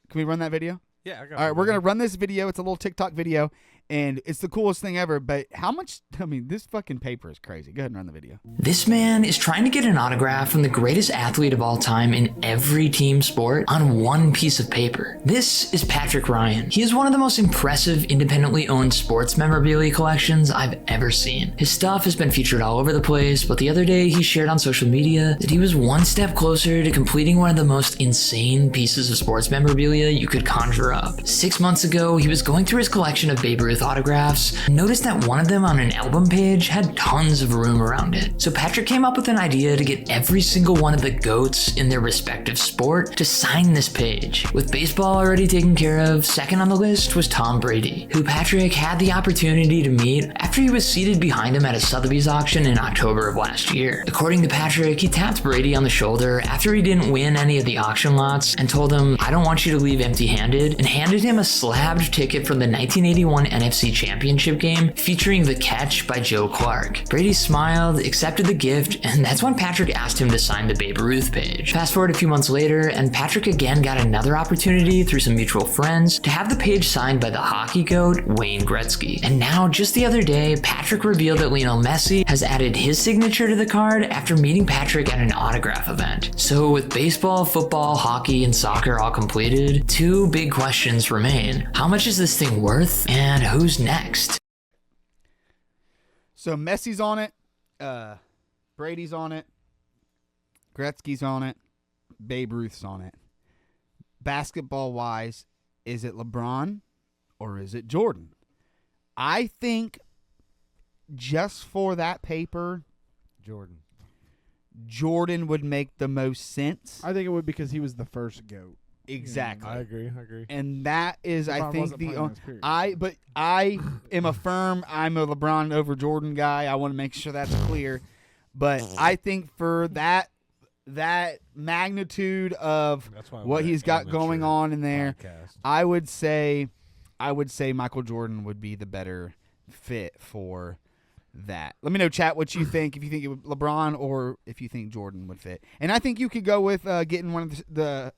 Can we run that video? Yeah, I got All right, one we're ready. gonna run this video. It's a little TikTok video, and it's the coolest thing ever. But how much? I mean, this fucking paper is crazy. Go ahead and run the video. This man is trying to get an autograph from the greatest athlete of all time in every team sport on one piece of paper. This is Patrick Ryan. He is one of the most impressive independently owned sports memorabilia collections I've ever seen. His stuff has been featured all over the place, but the other day he shared on social media that he was one step closer to completing one of the most insane pieces of sports memorabilia you could conjure up. 6 months ago, he was going through his collection of Babe Ruth autographs, and noticed that one of them on an album page had tons of room around it. So Patrick came up with an idea to get every single one of the GOATs in their respective sport to sign this page. With baseball already taken care of, second on the list was Tom Brady, who Patrick had the opportunity to meet after he was seated behind him at a Sotheby's auction in October of last year. According to Patrick, he tapped Brady on the shoulder after he didn't win any of the auction lots and told him, "I don't want you to leave empty-handed," and handed him a slabbed ticket from the 1981 NFC Championship game featuring The Catch by Joe Clark. Brady smiled, accepted the gift, and that's when Patrick asked him to sign the Babe Ruth page. Fast forward a few months later, and Patrick again got another opportunity through some mutual friends to have the page signed by the hockey goat, Wayne Gretzky. And now, just the other day, Patrick revealed that Lionel Messi has added his signature to the card after meeting Patrick at an autograph event. So with baseball, football, hockey, and soccer all completed, two big questions remain. How much is this thing worth, and who's next? So Messi's on it, Brady's on it, Gretzky's on it, Babe Ruth's on it. Basketball-wise, is it LeBron or is it Jordan? I think just for that paper, Jordan would make the most sense. I think it would because he was the first GOAT. Exactly. I agree. And that is, I LeBron think, wasn't the playing those periods. I am I'm a LeBron over Jordan guy. I want to make sure that's clear. But I think for that magnitude of what he's got going on in there, I would say Michael Jordan would be the better fit for that. Let me know, chat, what you think. If you think it would LeBron or if you think Jordan would fit. And I think you could go with getting one of the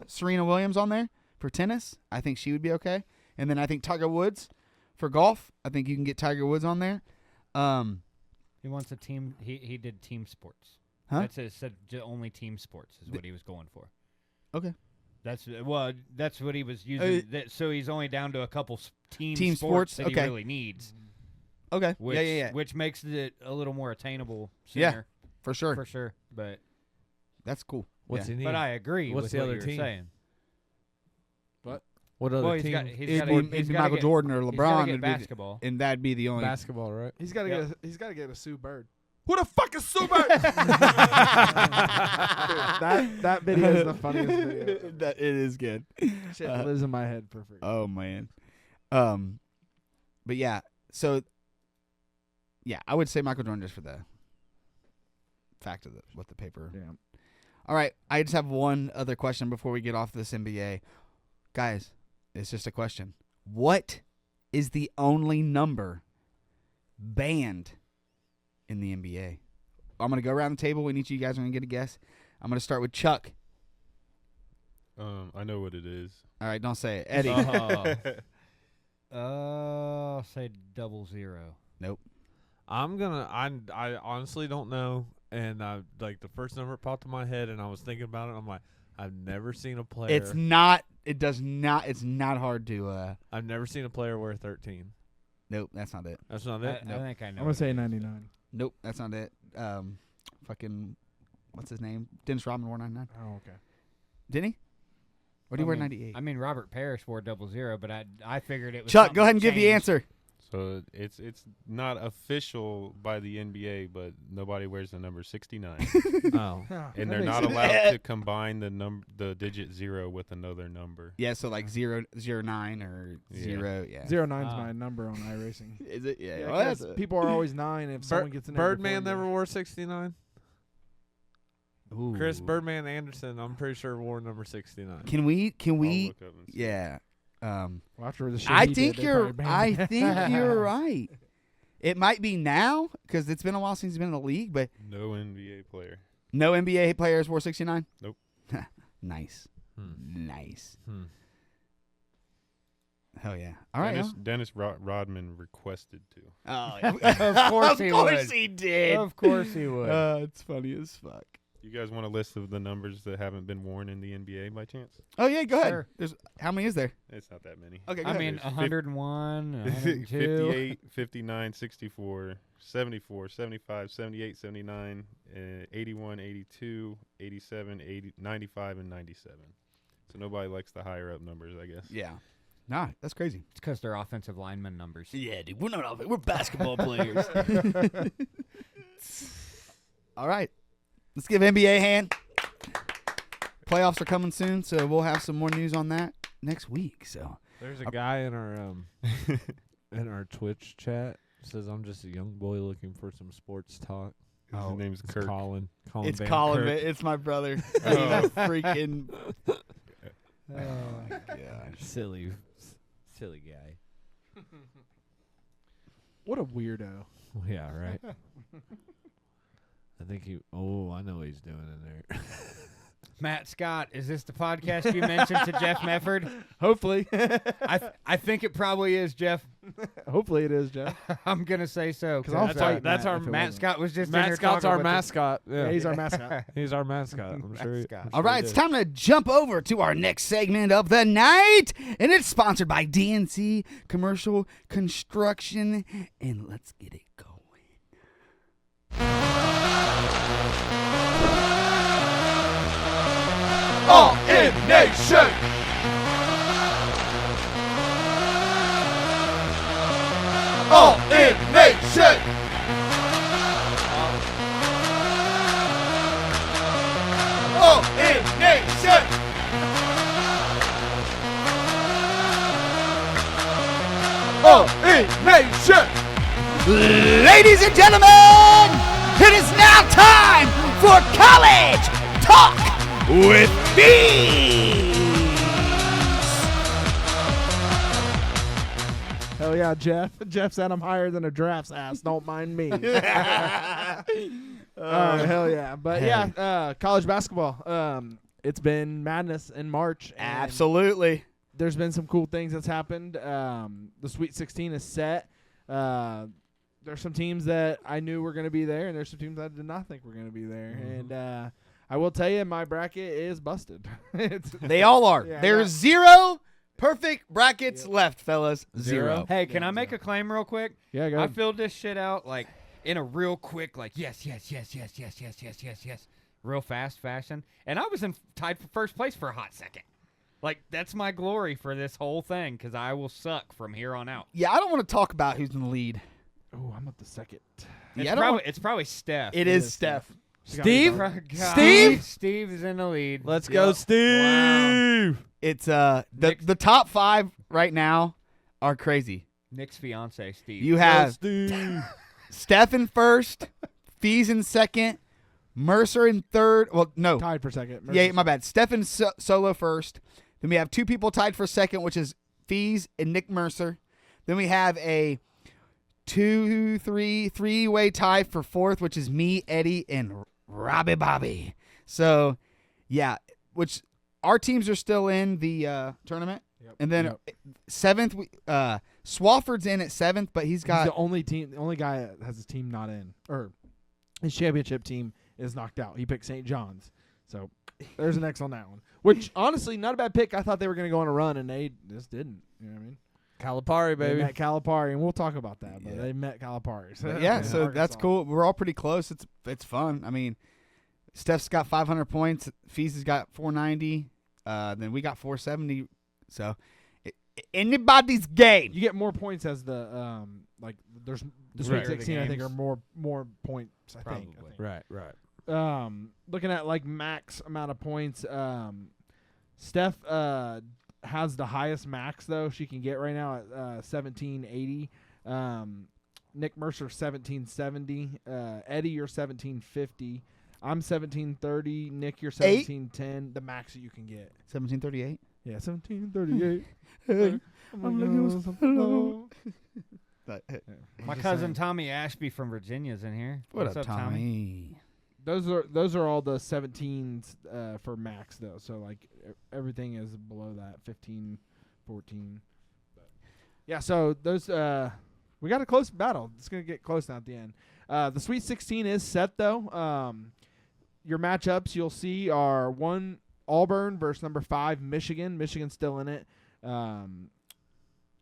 Serena Williams on there for tennis. I think she would be okay. And then I think Tiger Woods for golf. I think you can get Tiger Woods on there. He wants a team. He did team sports. Huh? That's it. Said only team sports is what he was going for. Okay. That's what he was using. So he's only down to a couple team sports that he really needs. Okay. Which, yeah. Which makes it a little more attainable sooner. Yeah, for sure. For sure. But that's cool. What's he need? But I agree What's with the what other you were team? saying. What other team? It'd be Michael Jordan or LeBron. Get basketball. And that'd be the only basketball, right? He's got to get a Sue Bird. Who the fuck is Sue Bird? that video is the funniest video. That it is good. Shit lives in my head for free. Oh man. But yeah. So yeah, I would say Michael Jordan just for the fact of what the paper. Yeah. All right, I just have one other question before we get off this NBA. Guys, it's just a question. What is the only number banned in the NBA? I'm going to go around the table and each of you guys are going to get a guess. I'm going to start with Chuck. I know what it is. All right, don't say it. Eddie. I'll say 00. Nope. I honestly don't know. And the first number popped in my head, and I was thinking about it. I'm like, I've never seen a player. It's not hard to. I've never seen a player wear 13. Nope, that's not it. That's not it. I think I know. I'm gonna say 99. Nope, that's not it. Fucking, what's his name? Dennis Rodman wore 99. Oh, okay. Didn't he? Or did he wear 98? I mean, Robert Parrish wore 00, but I figured it was. Chuck, go ahead and give the answer. So it's not official by the NBA, but nobody wears the number 69. Oh. And they're not allowed to combine the digit 0 with another number. Yeah, so like 009 or 0. Yeah. 09's my number on iRacing. Is it? Yeah. Well, that's people are always 9 if someone gets in there. Birdman never wore 69. Ooh. Chris Birdman Anderson, I'm pretty sure wore number 69. Can we? I'll look up and see. Yeah. Well, after the shit I he think did, you're right. It might be now because it's been a while since he's been in the league, but No NBA player. No NBA players wore 69? Nope. Nice. Nice. Hmm. Hell yeah. All right. Dennis Rodman requested to. Oh, Of course he would. Of course he did. Of course he would. It's funny as fuck. You guys want a list of the numbers that haven't been worn in the NBA by chance? Oh, yeah, go ahead. Sure. How many is there? It's not that many. Okay, go I ahead. mean, 101, 102. 58, 59, 64, 74, 75, 78, 79, 81, 82, 87, 80, 95, and 97. So nobody likes the higher up numbers, I guess. Yeah. Nah, that's crazy. It's because they're offensive lineman numbers. Yeah, dude. We're basketball players. All right. Let's give NBA a hand. Playoffs are coming soon, so we'll have some more news on that next week. So there's a guy in our in our Twitch chat says I'm just a young boy looking for some sports talk. His name's Kirk. Colin. It's Van Colin. Kirk. It's my brother. Oh. He's a freaking. Oh my gosh. Silly guy. What a weirdo. Yeah, right. I think I know what he's doing in there. Matt Scott, is this the podcast you mentioned to Jeff Mefford? Hopefully. I think it probably is, Jeff. Hopefully it is, Jeff. I'm gonna say so. That's our Matt Scott was just in Matt here Scott's talking our about mascot. Yeah, he's our mascot. He's our mascot. I'm sure. All right, it's time to jump over to our next segment of the night, and it's sponsored by DNC Commercial Construction, and let's get it going. All in Nation. All in Nation. All in Nation. All in Nation. Ladies and gentlemen, it is now time for College Talk with Bees. Hell yeah, Jeff. Jeff said I'm higher than a giraffe's ass. Don't mind me. Hell yeah. But yeah, college basketball. It's been madness in March. And Absolutely. There's been some cool things that's happened. The Sweet 16 is set. There's some teams that I knew were going to be there, and there's some teams I did not think were going to be there. Mm-hmm. And I will tell you, my bracket is busted. They all are. Yeah, There's zero perfect brackets left, fellas. Zero. Hey, can I make a claim real quick? Yeah, go I ahead. filled this shit out like in a real quick, like yes, real fast fashion, and I was tied for first place for a hot second. Like that's my glory for this whole thing because I will suck from here on out. Yeah, I don't want to talk about who's in the lead. Oh, I'm up to second. It's probably Steph. It is Steph. Steve? Steve is in the lead. Let's go, Steve. Wow. It's the top five right now are crazy. Nick's fiance, Steve. You have Steve. Steph in first, Fees in second, Mercer in third. Well, no. Tied for second. Yeah, my bad. Steph in solo first. Then we have two people tied for second, which is Fees and Nick Mercer. Then we have a three-way tie for fourth, which is me, Eddie, and Robbie Bobby. So, yeah, which our teams are still in the tournament. Yep. And then seventh, Swafford's in at seventh, but he's got the only guy that has his team not in, or his championship team is knocked out. He picked St. John's, so there's an X on that one. Which honestly, not a bad pick. I thought they were going to go on a run, and they just didn't. You know what I mean? Calipari, baby. They met Calipari, and we'll talk about that. But they met Calipari. So yeah, so that's cool. We're all pretty close. It's fun. I mean, Steph's got 500 points. Fees has got 490. Then we got 470. So anybody's game. You get more points as the there's the Sweet 16. I think are more points. I think. Right. Looking at like max amount of points. Steph has the highest max though she can get right now at 1780. Nick Mercer 1770. Eddie, you're 1750. I'm 1730. Nick, you're 1710. The max that you can get. 1738. Yeah, 1738. Hey, I'm looking My cousin Tommy Ashby from Virginia's in here. What What's up, Tommy? Those are all the 17s for max though. So like everything is below that 15, 14. Yeah. So those we got a close battle. It's gonna get close now at the end. The Sweet 16 is set though. Your matchups you'll see are 1 Auburn versus number 5 Michigan. Michigan's still in it.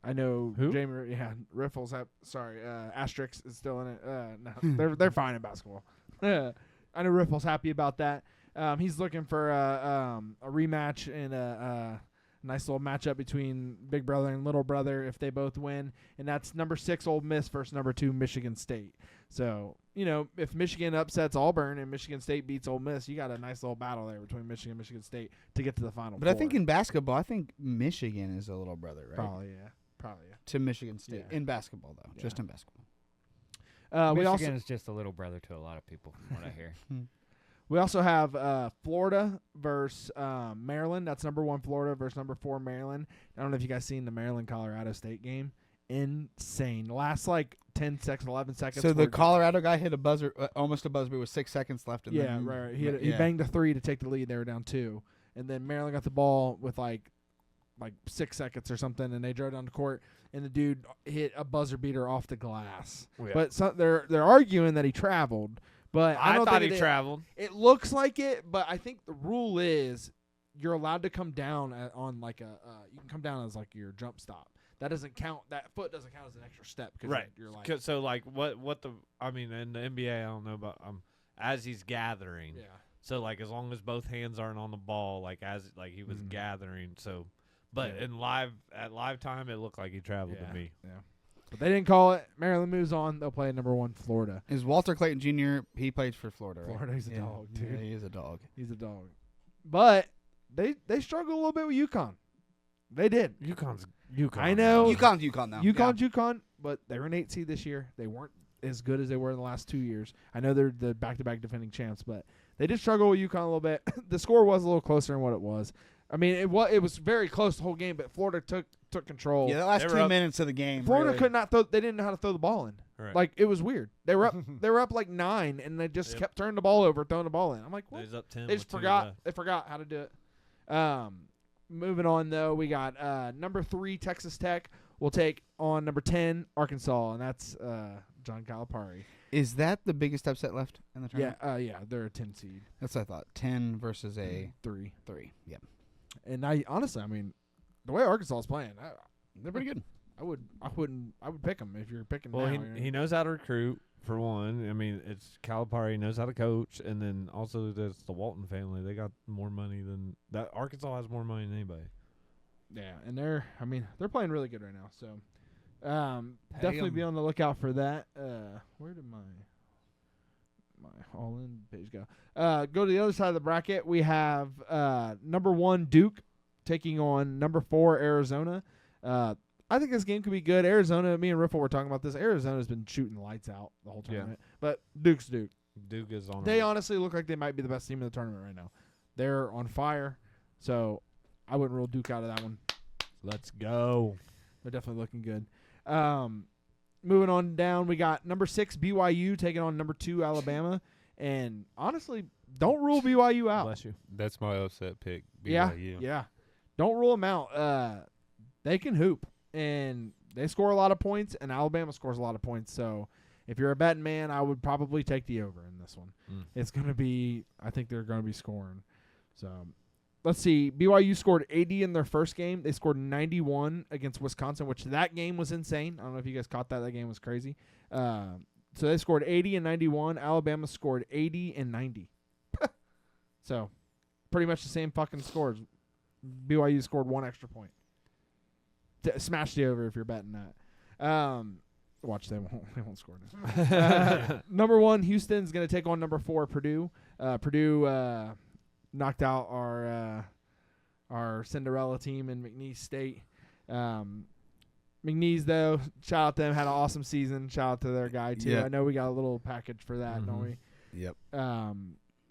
I know Jamie. Yeah, Riffles. Asterix is still in it. No, they're fine in basketball. I know Riffle's happy about that. He's looking for a rematch and a nice little matchup between big brother and little brother if they both win, and that's number 6 Ole Miss versus number 2 Michigan State. So if Michigan upsets Auburn and Michigan State beats Ole Miss, you got a nice little battle there between Michigan and Michigan State to get to the final. But I think in basketball, I think Michigan is a little brother, right? Probably, yeah. To Michigan State Yeah. in basketball though, just in basketball. We also Michigan is just a little brother to a lot of people, from what I hear. We also have Florida versus Maryland. That's number 1 Florida versus number 4 Maryland. I don't know if you guys seen the Maryland-Colorado State game. Insane. The last 10 seconds, 11 seconds. So the Colorado guy hit a buzzer, almost a buzzer, with 6 seconds left. And Yeah, then, right. He banged a 3 to take the lead. They were down 2. And then Maryland got the ball with like 6 seconds or something, and they drove down the court, and the dude hit a buzzer beater off the glass. Yeah. But they're arguing that he traveled. But I don't thought think he traveled. It looks like it, but I think the rule is you're allowed to come down on you can come down as your jump stop. That doesn't count. That foot doesn't count as an extra step. Right. You're So what the I mean in the NBA I don't know about as he's gathering. Yeah. So as long as both hands aren't on the ball, as he was gathering. So, but Yeah. in live time it looked like he traveled to me. Yeah. But they didn't call it. Maryland moves on. They'll play number 1 Florida. Is Walter Clayton Jr. He plays for Florida, right? Florida, he's a dog, dude. Yeah, he is a dog. He's a dog. But they struggled a little bit with UConn. They did. UConn. I know. UConn's UConn now. UConn, but they were an 8 seed this year. They weren't as good as they were in the last 2 years. I know they're the back-to-back defending champs, but they did struggle with UConn a little bit. The score was a little closer than what it was. I mean, it was very close the whole game, but Florida took control. Yeah, the last 2 minutes of the game. Florida really. could not throw. They didn't know how to throw the ball in. Right. It was weird. They were up. They were up 9, and they just kept turning the ball over, throwing the ball in. I'm like, what? They was up 10 They just with 2 forgot. left. They forgot how to do it. Moving on though, we got number 3 Texas Tech will take on number 10 Arkansas, and that's John Calipari. Is that the biggest upset left in the tournament? Yeah, they're a 10 seed. That's what I thought. 10 versus a 3. 3. Yep. And I honestly, the way Arkansas is playing, They're pretty good. I would pick them if you're picking. Well, now, he knows how to recruit for one. I mean, it's Calipari knows how to coach, and then also there's the Walton family. They got more money than that. Arkansas has more money than anybody. Yeah, and they're playing really good right now. So definitely 'em. be on the lookout for that. Where did my all in page go? Go to the other side of the bracket. We have number 1 Duke taking on number 4 Arizona. I think this game could be good. Arizona, me and Riffle were talking about this. Arizona's been shooting lights out the whole tournament. But Duke's Duke. Duke is on. They honestly look like they might be the best team in the tournament right now. They're on fire. So I wouldn't rule Duke out of that one. Let's go. They're definitely looking good. Moving on down, we got number 6 BYU taking on number 2 Alabama. And honestly, don't rule BYU out. Bless you. That's my upset pick. Yeah, BYU. yeah. Don't rule them out. They can hoop, and they score a lot of points, and Alabama scores a lot of points. So if you're a betting man, I would probably take the over in this one. It's going to be – I think they're going to be scoring. So let's see. BYU scored 80 in their first game. They scored 91 against Wisconsin, which that game was insane. I don't know if you guys caught that. That game was crazy. So they scored 80 and 91. Alabama scored 80 and 90. So pretty much the same fucking scores. BYU scored 1 extra point. Smash the over if you're betting that. Watch, they won't score this. Number 1, Houston's going to take on number 4, Purdue. Purdue knocked out our Cinderella team in McNeese State. McNeese, though, shout out to them, had an awesome season. Shout out to their guy, too. Yeah. I know we got a little package for that, don't we? Yep.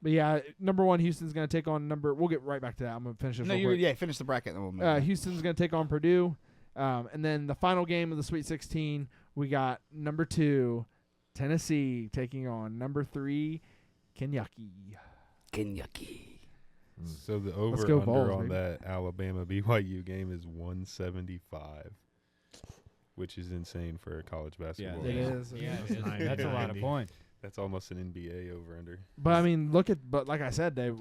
But yeah, number 1, Houston's going to take on number. We'll get right back to that. I'm going to finish this. No, real quick. finish the bracket, and then we'll move on. Houston's going to take on Purdue. And then the final game of the Sweet 16, we got number 2, Tennessee, taking on number 3, Kenyaki. So the Let's go over-under Vols, on baby. that Alabama-BYU game is 175, which is insane for a college basketball. It is. Yeah, it is. That's a lot of points. That's almost an NBA over-under. But I mean, but like I said, they've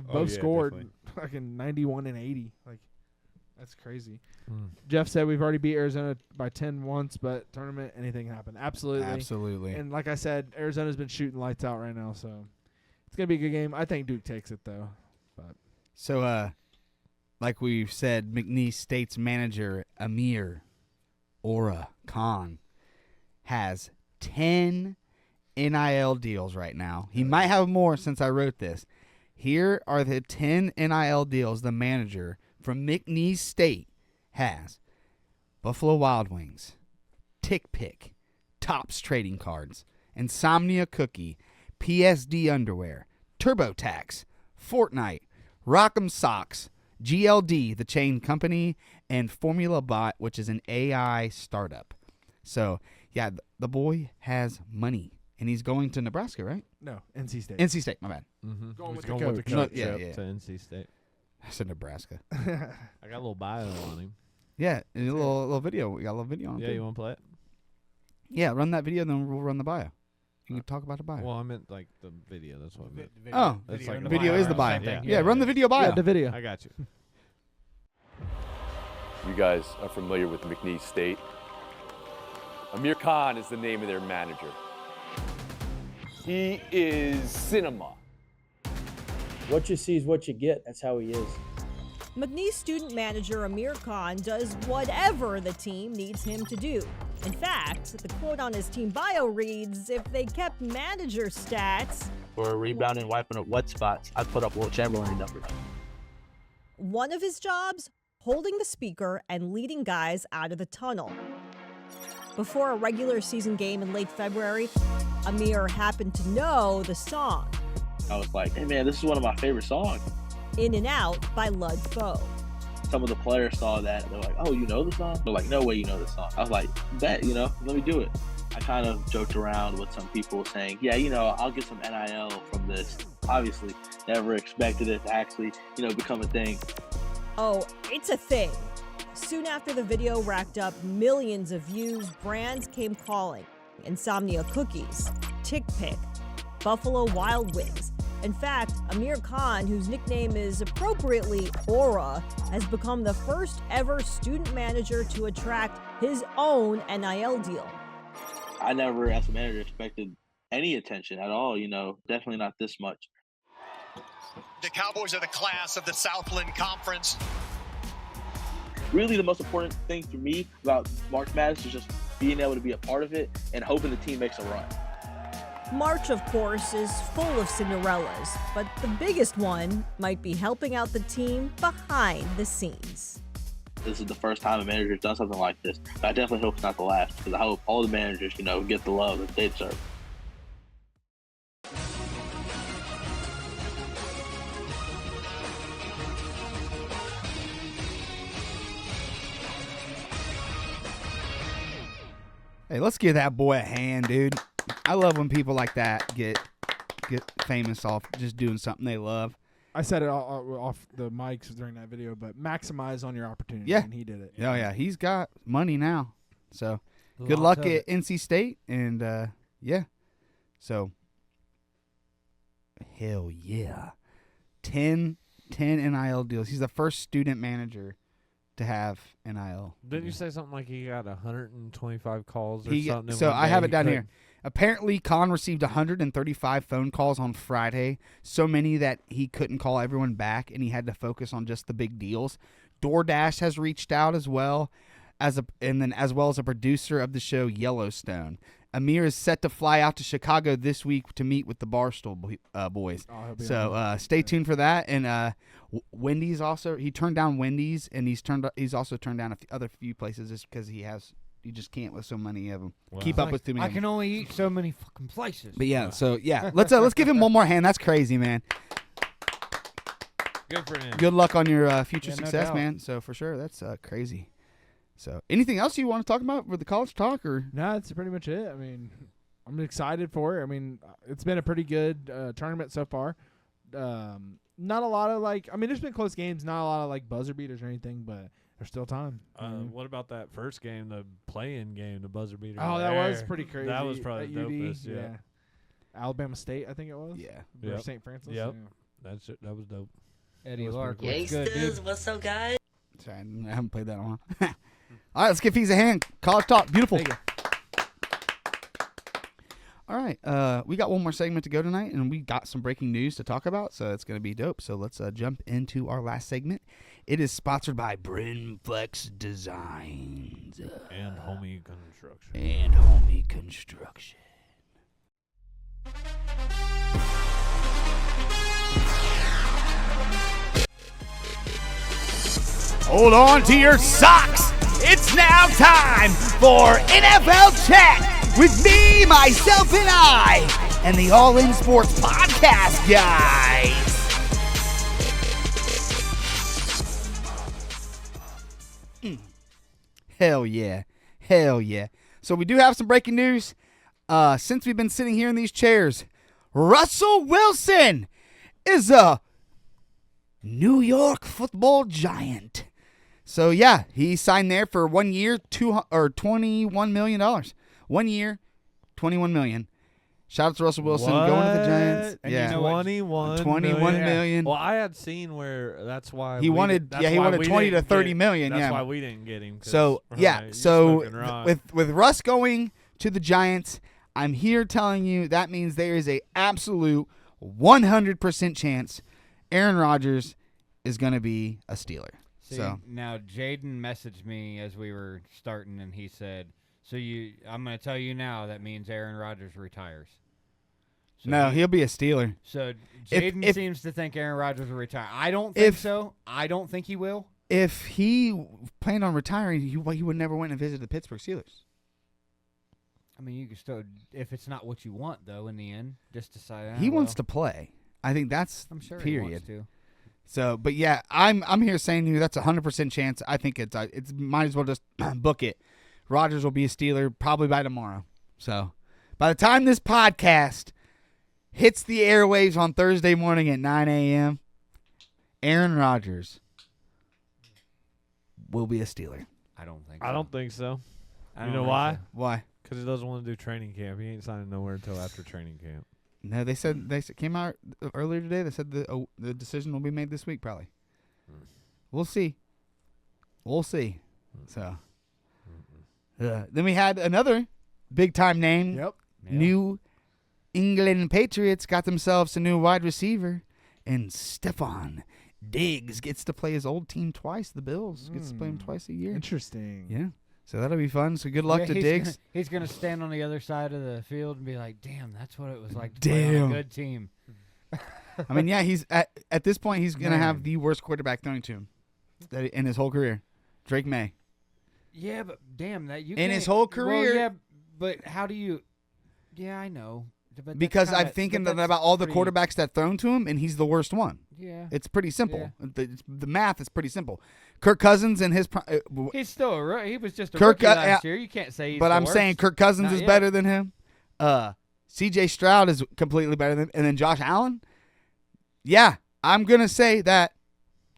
both yeah, scored definitely. fucking 91 and 80. Like, that's crazy. Jeff said we've already beat Arizona by 10 once, but tournament, anything can happen. Absolutely. And like I said, Arizona's been shooting lights out right now, so it's gonna be a good game. I think Duke takes it though. But So, like we've said, McNeese State's manager Amir Ora Khan has 10 NIL deals right now. He might have more since I wrote this. Here are the 10 NIL deals the manager from McNeese State has. Buffalo Wild Wings, Tick Pick, Topps Trading Cards, Insomnia Cookie, PSD Underwear, TurboTax, Fortnite, Rock'em Socks, GLD, the chain company, and Formula Bot, which is an AI startup. So, yeah, the boy has money. And he's going to Nebraska, right? no, NC State. NC State, my bad. Mm-hmm. Going with Going the with the coach. coach No, yeah, up yeah. to NC State. I said Nebraska. I got a little bio on him. Yeah, and a little video. We got a little video on it. Yeah, too. you want to play it? Yeah, run that video, then we'll run the bio. You can talk about the bio. Well, I meant like the video. That's what I meant. Oh, That's video, like video is the bio. Yeah. Yeah, run the video bio. Yeah, the video. I got you. You guys are familiar with McNeese State. Amir Khan is the name of their manager. He is cinema. What you see is what you get. That's how he is. McNeese student manager Amir Khan does whatever the team needs him to do. In fact, the quote on his team bio reads, if they kept manager stats, For rebounding, wiping up wet spots, I'd put up Will Chamberlain numbers. one of his jobs, holding the speaker and leading guys out of the tunnel. Before a regular season game in late February, Amir happened to know the song, I was like, hey man, this is one of my favorite songs. In and Out by Lud Foe. Some of the players saw that. They're like, oh, you know the song? They're like, no way you know the song. I was like, bet, let me do it. I kind of joked around with some people saying, yeah, I'll get some NIL from this. Obviously, never expected it to actually, become a thing. Oh, it's a thing. Soon after the video racked up millions of views, brands came calling. Insomnia Cookies, Tick Pick, Buffalo Wild Wings. In fact, Amir Khan, whose nickname is appropriately Aura, has become the first ever student manager to attract his own NIL deal. I never, as a manager, expected any attention at all, definitely not this much. The Cowboys are the class of the Southland Conference. Really, the most important thing for me about March Madness is just being able to be a part of it and hoping the team makes a run. March, of course, is full of Cinderellas, but the biggest one might be helping out the team behind the scenes. This is the first time a manager's done something like this. But I definitely hope it's not the last, because I hope all the managers, get the love that they deserve. Hey, let's give that boy a hand, dude. I love when people like that get famous off just doing something they love. I said it off the mics during that video, but maximize on your opportunity. Yeah. And he did it. Oh, yeah. He's got money now. So, good luck at NC State. And, yeah. So, hell yeah. 10 NIL deals. He's the first student manager to have NIL. Didn't you say something like he got 125 calls or He- something? in so one I day? have it He down couldn't- here. Apparently, Khan received 135 phone calls on Friday, so many that he couldn't call everyone back, and he had to focus on just the big deals. DoorDash has reached out as well as a producer of the show Yellowstone. Amir is set to fly out to Chicago this week to meet with the Barstool boys. Oh, he'll be So on stay tuned for that. And Wendy's also, he turned down Wendy's, and he's also turned down other few places just because he just can't with so many of them. Keep up with too many. I of can them. only eat so many fucking places. But yeah, so yeah, let's give him one more hand. That's crazy, man. Good for him. Good luck on your future Yeah, no success, doubt. man. So for sure, that's crazy. So anything else you want to talk about with the college talk or? No, that's pretty much it. I mean, I'm excited for it. I mean, it's been a pretty good tournament so far. Not a lot of there's been close games, not a lot of buzzer beaters or anything, but there's still time. What about that first game, the play-in game, the buzzer beater? Oh, that was pretty crazy. That was probably the dopest. Yeah. Alabama State, I think it was. Yeah. Or St. Francis. Yep. Yeah. That's it. That was dope. Eddie Lark, cool. what's good, dude? What's up, guys? Sorry, I haven't played that in a while. All right, let's give Fees a hand. College talk, beautiful. All right, we got one more segment to go tonight, and we got some breaking news to talk about, so it's going to be dope. So let's jump into our last segment. It is sponsored by Brinflex Designs. And Homie Construction. Hold on to your socks. It's now time for NFL Chat with me, myself, and I, and the All In Sports Podcast guys. Hell yeah. Hell yeah. So we do have some breaking news. Since we've been sitting here in these chairs, Russell Wilson is a New York football giant. So yeah, he signed there for 1 year, $21 million. 1 year, $21 million. Shout out to Russell Wilson going to the Giants. And yeah, $21 million. Well, I had seen where that's why he wanted 20 to 30 million. That's why we didn't get him. So with Russ going to the Giants, I'm here telling you that means there is a absolute 100% chance Aaron Rodgers is going to be a Steeler. See, now Jaden messaged me as we were starting, and he said, I'm going to tell you now that means Aaron Rodgers retires. So no, he'll be a Steeler. So Jaden seems to think Aaron Rodgers will retire. I don't think so. I don't think he will. If he planned on retiring, he would never went and visit the Pittsburgh Steelers. I mean, you can still, if it's not what you want, though, in the end, just decide. He wants to play. I think that's I'm sure period. He wants to. So, but yeah, I'm here saying to you that's 100% chance. I think it's might as well just book it. Rodgers will be a Steeler probably by tomorrow. So, by the time this podcast hits the airwaves on Thursday morning at 9 a.m., Aaron Rodgers will be a Steeler. I don't think. I don't think so. You know why? Why? Because he doesn't want to do training camp. He ain't signing nowhere until after training camp. No, they came out earlier today. They said the decision will be made this week, probably. We'll see. So, then we had another big time name. Yep. New England Patriots got themselves a new wide receiver, and Stephon Diggs gets to play his old team twice. The Bills gets to play him twice a year. Interesting. Yeah. So that'll be fun. So good luck to Diggs. He's going to stand on the other side of the field and be like, damn, that's what it was like to play on a good team. I mean, yeah, he's at this point, he's going to have the worst quarterback throwing to him in his whole career, Drake May. Yeah, but damn, that you in can't, his whole career. Well, yeah, but how do you? Yeah, I know. But because I'm thinking about all the quarterbacks that thrown to him, and he's the worst one. Yeah, it's pretty simple. Yeah. The math is pretty simple. Kirk Cousins and his he's still a rookie. He was just a rookie last year. You can't say he's but the I'm worst. saying Kirk Cousins is better than him. C.J. Stroud is completely better than him. And then Josh Allen. Yeah, I'm going to say that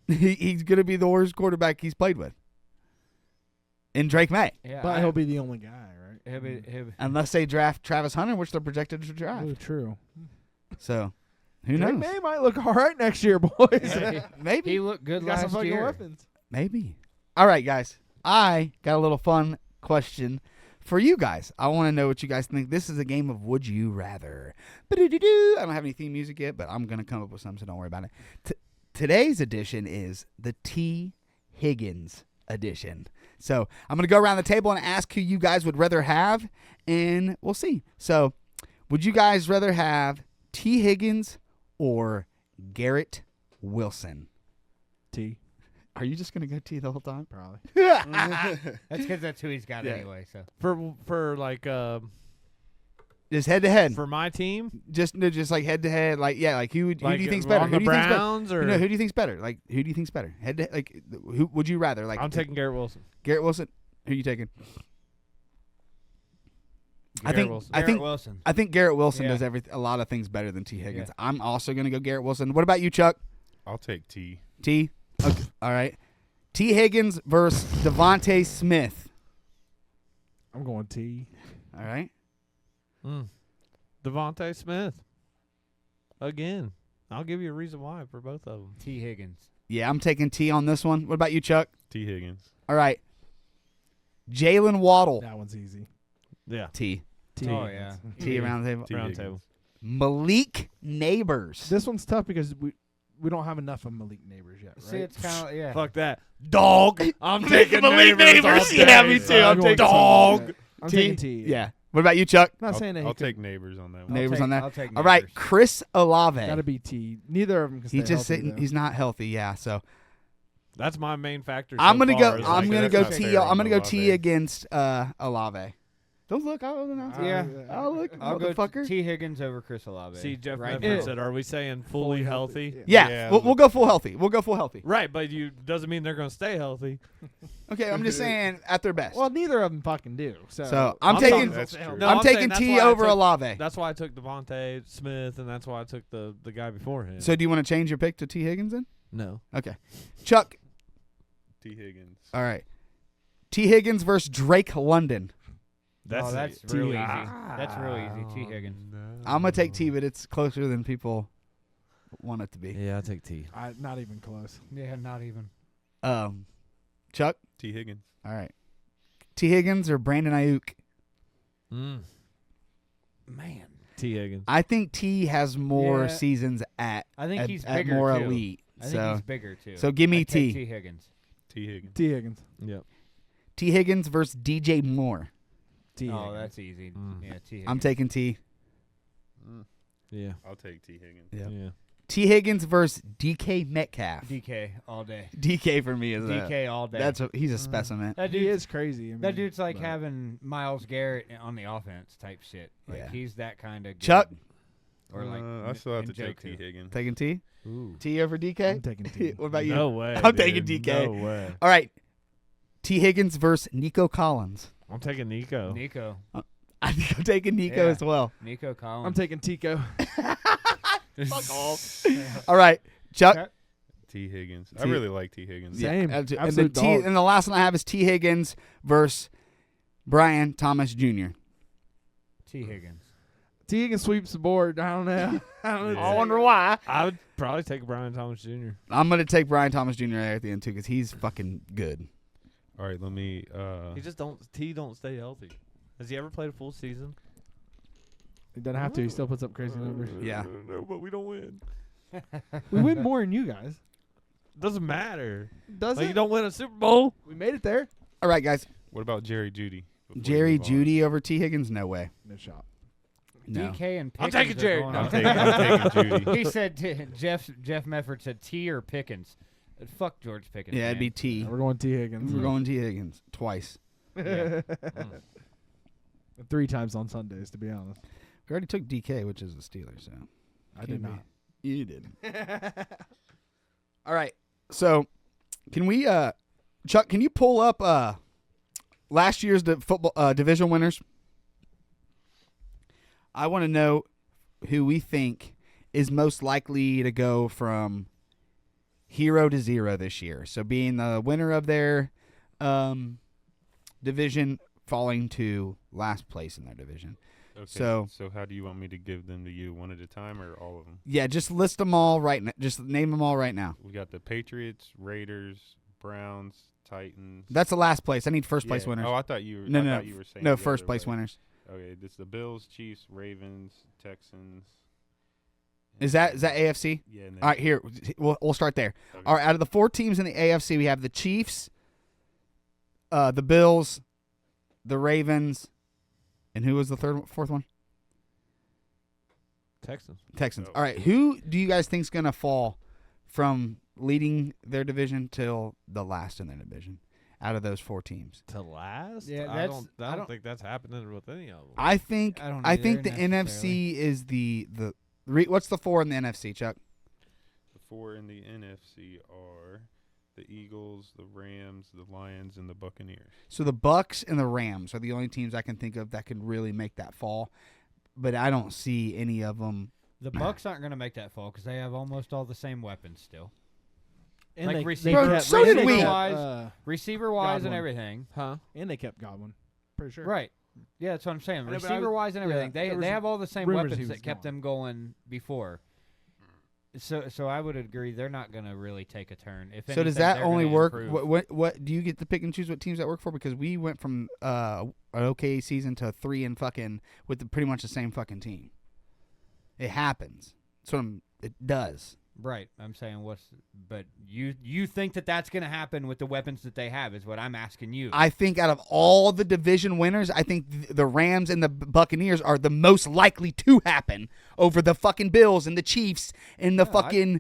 he's going to be the worst quarterback he's played with. In Drake May. Yeah, but he'll be the only guy, right? Unless they draft Travis Hunter, which they're projected to draft. Oh, true. So, who Drake knows? May might look all right next year, boys. Maybe. He looked good got last some year. Weapons. Maybe. All right, guys. I got a little fun question for you guys. I want to know what you guys think. This is a game of Would You Rather. I don't have any theme music yet, but I'm going to come up with some, so don't worry about it. Today's edition is the T. Higgins edition. So I'm going to go around the table and ask who you guys would rather have, and we'll see. So would you guys rather have T. Higgins or Garrett Wilson? T. Are you just going to go T the whole time? Probably. That's because that's who he's got anyway. So for like just head to head for my team, just like head to head, like who do you think's better? On the Browns or who do you think's better? Like who do you think's better? Head to who would you rather? Like I'm taking Garrett Wilson. Garrett Wilson. Who are you taking? Garrett Wilson. I think Garrett Wilson Yeah. does a lot of things better than T. Higgins. I'm also going to go Garrett Wilson. What about you, Chuck? I'll take T. T? Okay. All right. T. Higgins versus Devontae Smith. I'm going T. All right. Devontae Smith. Again. I'll give you a reason why for both of them. T. Higgins. Yeah, I'm taking T on this one. What about you, Chuck? T. Higgins. All right. Jalen Waddle. That one's easy. Yeah. T. T. Oh, yeah. T around the table. T. Round Higgins. table. Malik Neighbors. This one's tough because we don't have enough of Malik Neighbors yet, right? See, it's kind of, yeah. Fuck that. Dog. I'm taking Malik Neighbors. all Yeah, day. me too. I'm taking Dog. I'm T. taking T. Yeah. What about you, Chuck? Not saying that he I'll could- take Neighbors on that one. Neighbors on that. I'll take All right. Neighbors. Chris Olave. Gotta be T. Neither of them can stay He's just healthy, sitting. though. He's not healthy. Yeah. So That's my main factor. I'm so gonna far go. is I'm like, gonna that's go not T. fair I'm on gonna go T Olave. against Olave. Don't look. I'll announce it. Yeah. I'll look. I'll go motherfucker. T. Higgins over Chris Olave. See, Jeff right Medford now. said, are we saying fully healthy? Yeah. Yeah. We'll go full healthy. We'll go full healthy. Right, but you doesn't mean they're going to stay healthy. Okay. I'm just saying at their best. Well, neither of them fucking do. So I'm taking. That's true. No, I'm taking saying that's T why I over took- Olave. That's why I took Devontae Smith, and that's why I took the guy before him. So do you want to change your pick to T Higgins then? no. Okay. Chuck. T. Higgins. All right. T Higgins versus Drake London. That's T. real easy. Higgins. That's real easy. T. Higgins. I'm gonna take T, but it's closer than people want it to be. Yeah, I take T. Not even close. Yeah, not even. Chuck. T. Higgins. All right. T Higgins or Brandon Ayuk? Man. T. Higgins. I think T has more Yeah. seasons at. I think he's at bigger, more too. elite. I think so he's bigger too. So give me I'd take T. T. Higgins. T. Higgins. T. Higgins. Yep. T Higgins versus DJ Moore. T. Oh, Higgins. that's easy. Yeah, T. Higgins. I'm taking T. Yeah. I'll take T. Higgins. Yeah. Yeah. T Higgins versus DK Metcalf. DK all day. DK for me is DK all day. he's a specimen. That He dude is crazy. I mean, That dude's like but- having Myles Garrett on the offense type shit. Like Yeah. he's that kind of Chuck? Or like I still have to take Njoku. T. Higgins. Taking T. Ooh. T over DK. I'm taking T. What about you? No way. I'm dude. taking DK. No way. All right. T Higgins versus Nico Collins. I'm taking Nico. Nico. I think I'm taking Nico Yeah. as well. Nico Collins. I'm taking Tico. Fuck off. All right, Chuck. T. Higgins. I T- really like T. Higgins. Same. And then Absolute T. dog. And the last one I have is T Higgins versus Brian Thomas Jr. T. Higgins. T. Higgins sweeps the board. I don't know. I wonder why. I would probably take Brian Thomas Jr. I'm gonna take Brian Thomas Jr. there at the end too because he's fucking good. All right, let me. He just don't stay healthy. Has he ever played a full season? He doesn't have to. He still puts up crazy numbers. Yeah. No, but we don't win. We win more than you guys. Doesn't matter. Does Like, it? you don't win a Super Bowl. We made it there. All right, guys. What about Jerry Judy? before we Jerry move on? Judy over T Higgins? No way. No shot. No. DK and I'm Pickens taking are Jerry. going No, on. I'm taking Judy. He said Jeff Medford said T or Pickens. Fuck George Pickens. Yeah, it'd be man. T. We're going T. Higgins. We're going T Higgins twice. Yeah. 3 times on Sundays, to be honest. We already took DK, which is the Steelers. So I did not. You did. All right. So, can we, Chuck? Can you pull up last year's football division winners? I want to know who we think is most likely to go from hero to zero this year. So, being the winner of their division, falling to last place in their division. Okay, So how do you want me to give them to you, one at a time or all of them? yeah, just list them all right now. Just name them all right now. We got the Patriots, Raiders, Browns, Titans. That's the last place. I need first place Yeah. winners. Oh, I thought you were. No, I no, thought you were saying no. the First other place way. winners. Okay, this the Bills, Chiefs, Ravens, Texans. Is that AFC? Yeah. And All right, here we'll start there. Okay. All right, out of the 4 teams in the AFC, we have the Chiefs, the Bills, the Ravens, and who was the fourth one? Texans. Oh. All right, who do you guys think is gonna fall from leading their division till the last in their division? Out of those 4 teams, To last? Yeah, I that's- don't think that's happening with any of them. I think I don't I think the either, NFC is the what's the 4 in the NFC, Chuck? The 4 in the NFC are the Eagles, the Rams, the Lions, and the Buccaneers. So the Bucks and the Rams are the only teams I can think of that could really make that fall. But I don't see any of them. The Bucks aren't going to make that fall because they have almost all the same weapons still. And like they receiver, kept- so did we. receiver-wise and everything. Huh? And they kept Godwin. Pretty sure. Right. Yeah, that's what I'm saying. I know, but Receiver-wise and everything. there was They have all the same rumors he weapons was that kept them going before. So I would agree they're not going to really take a turn. If So anything, does that they're only gonna work? improve. What do you get to pick and choose what teams that work for? Because we went from an okay season to 3 and fucking with pretty much the same fucking team. It happens. It does. Right. I'm saying but you think that that's going to happen with the weapons that they have is what I'm asking you. I think out of all the division winners, I think the Rams and the Buccaneers are the most likely to happen over the fucking Bills and the Chiefs and the fucking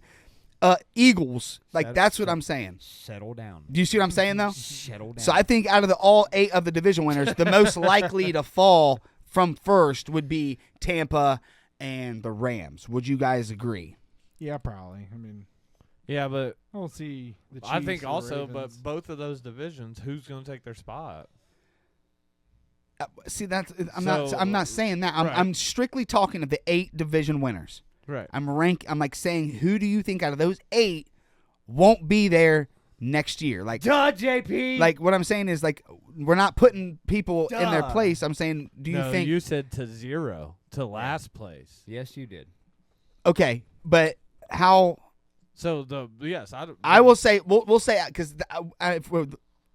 Eagles. Like, that's what I'm saying. Settle down. Do you see what I'm saying, though? Settle down. So I think out of all 8 of the division winners, the most likely to fall from first would be Tampa and the Rams. Would you guys agree? Yeah, probably. I mean, Yeah, but I don't see the Chiefs I think or also, Ravens. but both of those divisions, who's going to take their spot? See, I'm So- not saying that. Right. I'm strictly talking of the 8 division winners. Right. I'm like saying, who do you think out of those 8 won't be there next year? Like, duh, JP. Like, what I'm saying is, like, we're not putting people in their Duh. place. I'm saying, do you No, think? you said to 0 to last place? Yes, you did. Okay, but how? So I will say we'll say because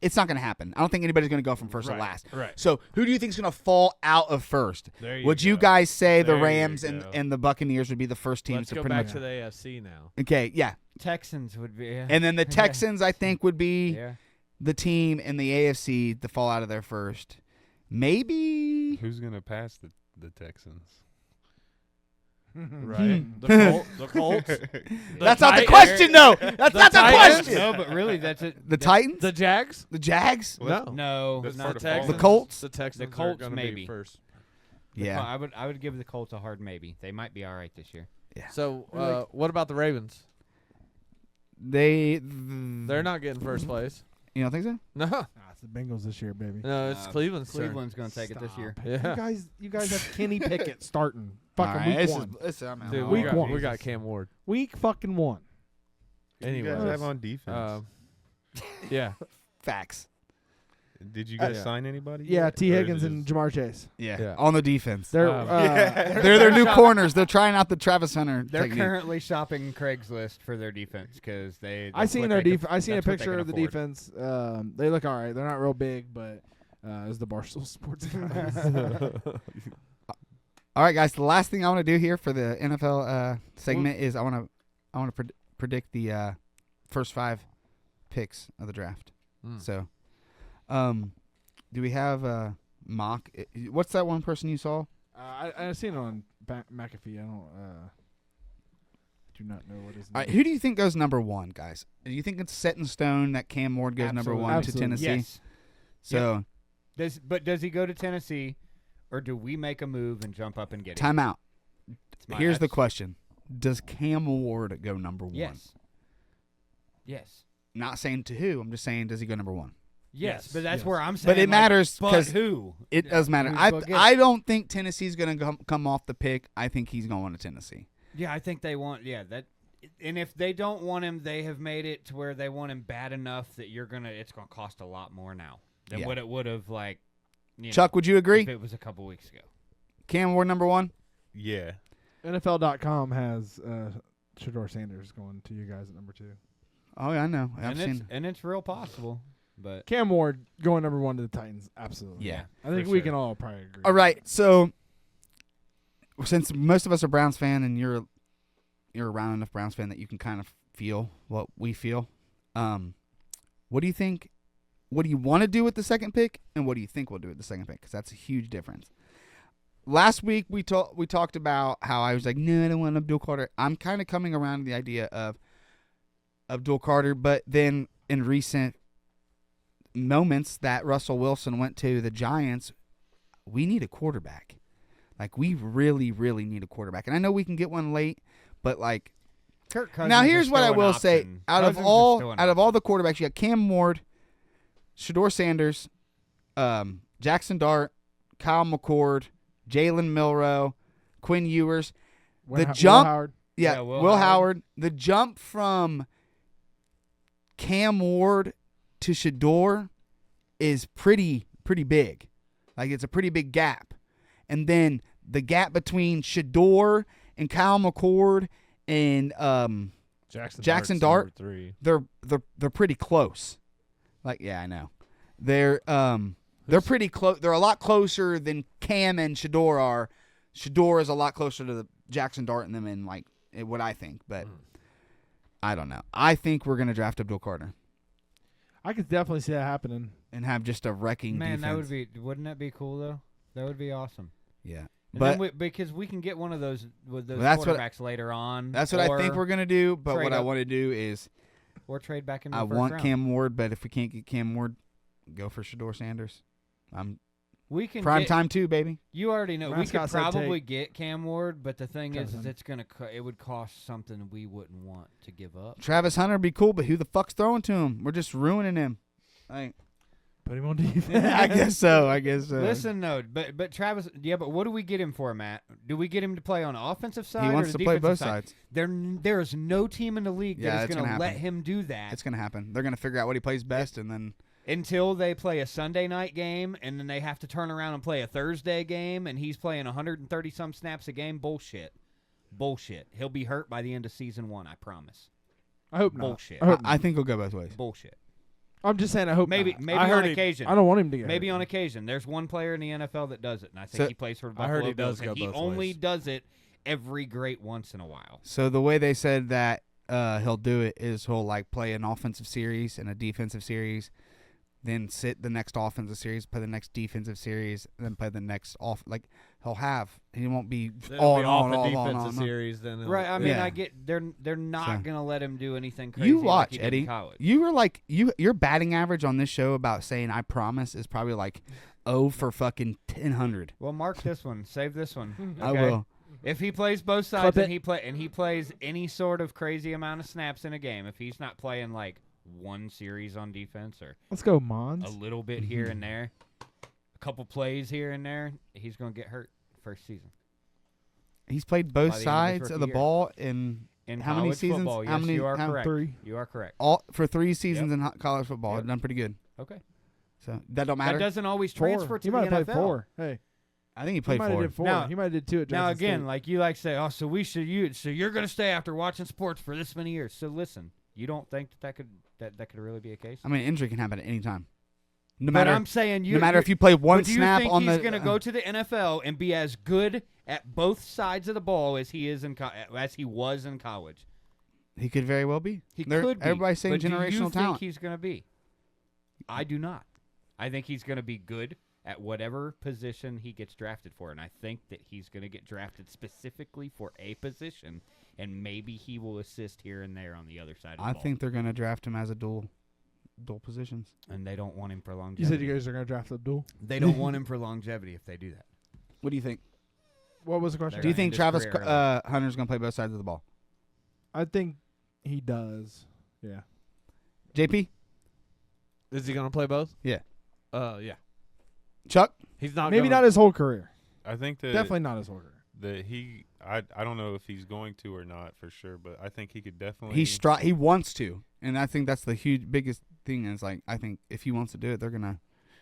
it's not going to happen. I don't think anybody's going to go from first Right, to last. right. So who do you think is going to fall out of first? There you Would you go. guys say the There you Rams go. and the Buccaneers would be the first teams Let's to go pretty back much? to the AFC now. Okay, yeah. Texans would be. Yeah. And then the Texans, I think, would be Yeah. the team in the AFC to fall out of there first. Maybe. Who's going to pass the Texans? Right. The Colts. That's not the question, though. That's not the Titans? question. No, but really, that's it. The Titans? The Jags? The Jags? No, That's not part of the fall. Texans. The Colts? The Texans The are Colts gonna maybe be first. Yeah. I would give the Colts a hard maybe. They might be all right this year. Yeah. So what about the Ravens? They're not getting first place. You don't think so? No. It's the Bengals this year, baby. No, it's Cleveland's turn. Cleveland's going to take it this year. Yeah. You guys have Kenny Pickett starting fucking All right, week this one. I'm out. Dude, Week we one. got Cam Ward. Week fucking one. Who do Anyway, you guys have on defense? Yeah. Facts. Did you guys sign anybody? Yeah, yet? T. Or is Higgins it and just- Jamar Chase. Yeah. On the defense. They're They're their new corners. They're trying out the Travis Hunter They're technique. currently shopping Craigslist for their defense because they. I that's seen what their they def- can- I seen a that's what they picture can of the afford. defense. They look all right. They're not real big, but as the Barstool Sports guys. All right, guys. The last thing I want to do here for the NFL segment is I want to predict the first 5 picks of the draft. So, do we have mock? What's that one person you saw? I seen it on McAfee. I don't. Do not know what his name. All right, who do you think goes number 1, guys? Do you think it's set in stone that Cam Ward goes number 1 Absolutely. to Tennessee? Yes. So, Does he go to Tennessee, or do we make a move and jump up and get him? time out. my- Here's the that's- question: does Cam Ward go number 1? Yes. Yes. Not saying to who. I'm just saying, does he go number 1? Yes, but that's where I'm saying. But it matters but because who? it does matter. Who's I gonna get I it? don't think Tennessee's going to come off the pick. I think he's going to Tennessee. Yeah, I think they want. Yeah, that. And if they don't want him, they have made it to where they want him bad enough that it's gonna cost a lot more now than Yeah. what it would have Chuck, would you agree? If it was a couple weeks ago. Cam Ward number 1. Yeah. NFL.com has Shador Sanders going to you guys at number 2. Oh yeah, I know. I've And seen. it's real possible, but Cam Ward going number 1 to the Titans. Absolutely. Yeah, I think for we sure. can all probably agree. All right, so since most of us are Browns fan, and you're around enough Browns fan that you can kind of feel what we feel, what do you think? What do you want to do with the second pick, and what do you think we'll do with the second pick? Because that's a huge difference. Last week we talked about how I was like, no, I don't want Abdul Carter. I'm kind of coming around to the idea of Abdul Carter, but then in recent moments that Russell Wilson went to the Giants, we need a quarterback. Like, we really, really need a quarterback. And I know we can get one late, but, like, Kirk Cousins Now is here's what I still an will say: option. out of Cousins is all still an the quarterbacks, you got Cam Ward, Shador Sanders, Jackson Dart, Kyle McCord, Jalen Milroe, Quinn Ewers. The jump, Will Howard. yeah, Will Howard. The jump from Cam Ward to Shador is pretty big. Like, it's a pretty big gap. And then the gap between Shador and Kyle McCord and Jackson Dart, they're pretty close. Like, yeah, I know. They're pretty close. They're a lot closer than Cam and Shador are. Shador is a lot closer to the Jackson Dart and them in, like, what I think, but I don't know. I think we're gonna draft Abdul Carter. I could definitely see that happening and have just a wrecking Man, defense. wouldn't that be cool though? That would be awesome. Yeah. And But then because we can get one of those that's quarterbacks later on. That's what I think we're gonna do. But what I want to do is, or trade back in. I want Cam Ward, but if we can't get Cam Ward, go for Shador Sanders. We can prime get, time too, baby. You already know. Ryan We could Scott said probably take get Cam Ward, but the thing is Cousin. it's gonna it would cost something we wouldn't want to give up. Travis Hunter would be cool, but who the fuck's throwing to him? We're just ruining him. Put him on defense. I guess so. Listen, no, but Travis, yeah, but what do we get him for, Matt? Do we get him to play on the offensive side? He wants or to the play defensive both side? sides. There is no team in the league Yeah, that it's is going to gonna let happen. him do that. It's gonna happen. They're gonna figure out what he plays best, and then Until they play a Sunday night game, and then they have to turn around and play a Thursday game, and he's playing 130-some snaps a game. Bullshit. He'll be hurt by the end of season 1, I promise. I hope not. Bullshit. I think he'll go both ways. Bullshit. I'm just saying I hope Maybe not. maybe I heard on he- occasion. I don't want him to get Maybe hurt. on occasion. There's one player in the NFL that does it, and I think So- he plays for the I heard Buffalo he does Bills, and go he both only ways. does it every great once in a while. So the way they said that he'll do it is he'll like play an offensive series and a defensive series, then sit the next offensive series, play the next defensive series, then play the next off. Like he won't be Then all it'll be off on, the all defensive on. series. Then Right, I mean, Yeah. I get they're not So- gonna let him do anything crazy. You like watch, he did in Eddie. college. You were like your batting average on this show about saying "I promise" is probably like 0 for fucking 100. Well, mark this one. Save this one. I okay? will. If he plays both sides Clip and he plays any sort of crazy amount of snaps in a game, if he's not playing like one series on defense or Let's go, Mons. a little bit here and there, a couple plays here and there, he's gonna get hurt first season. He's played By both the end of his sides of rookie the year. ball in In how many college seasons? football, how yes, many? you are how- correct. 3. You are correct. All for 3 seasons Yep. in college football. Yep. Done pretty good. Okay. So that don't matter. That doesn't always 4. transfer to He the might have NFL. played 4. Hey, I think he he played might have 4. did 4. Now- He might have did 2 at Now Jackson again, State. like you like to say, oh, so you're gonna stay after watching sports for this many years. So listen, you don't think that could really be a case? I mean, injury can happen at any time. No But matter. I'm saying no matter if you play one snap on the. He's going to go to the NFL and be as good at both sides of the ball as he is as he was in college. He could very well be. He They're- could be. Everybody's saying but do you generational think talent. he's going to be? I do not. I think he's going to be good at whatever position he gets drafted for, and I think that he's going to get drafted specifically for a position, and maybe he will assist here and there on the other side of the I ball. think they're going to draft him as a dual positions. And they don't want him for longevity. You said you guys are going to draft Abdul. They don't want him for longevity if they do that. What do you think? What was the question? Do you think his Travis career early. Hunter's going to play both sides of the ball? I think he does. Yeah. JP? Is he gonna play both? Yeah. Yeah. Chuck? He's not. Maybe gonna, not his whole career. I think that Definitely not his whole career. that I don't know if he's going to or not for sure, but I think he could definitely. He wants to, and I think that's the biggest thing. Is like I think if he wants to do it, they're gonna.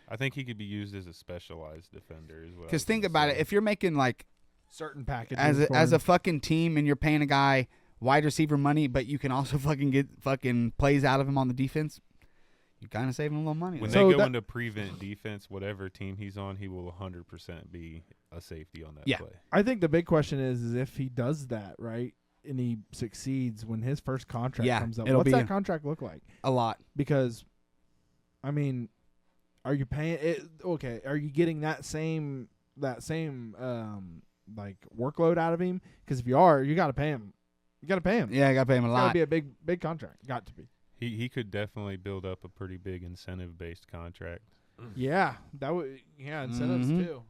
I think he could be used as a specialized defender as well. Because think about it, if you're making like certain packages as a fucking team, and you're paying a guy wide receiver money, but you can also fucking get fucking plays out of him on the defense, you're kind of saving a little money. When there. they go into prevent defense, whatever team he's on, he will 100% be a safety on that play. I think the big question is if he does that, right, and he succeeds when his first contract comes up, it'll what's be that contract look like? A lot. Because, I mean, are you paying it? Okay, are you getting that same like workload out of him? Because if you are, you got to pay him. You got to pay him. Yeah, you got to pay him a It's lot. got to be a big contract. Got to be. He could definitely build up a pretty big incentive-based contract. Yeah, that would incentives Mhm. too.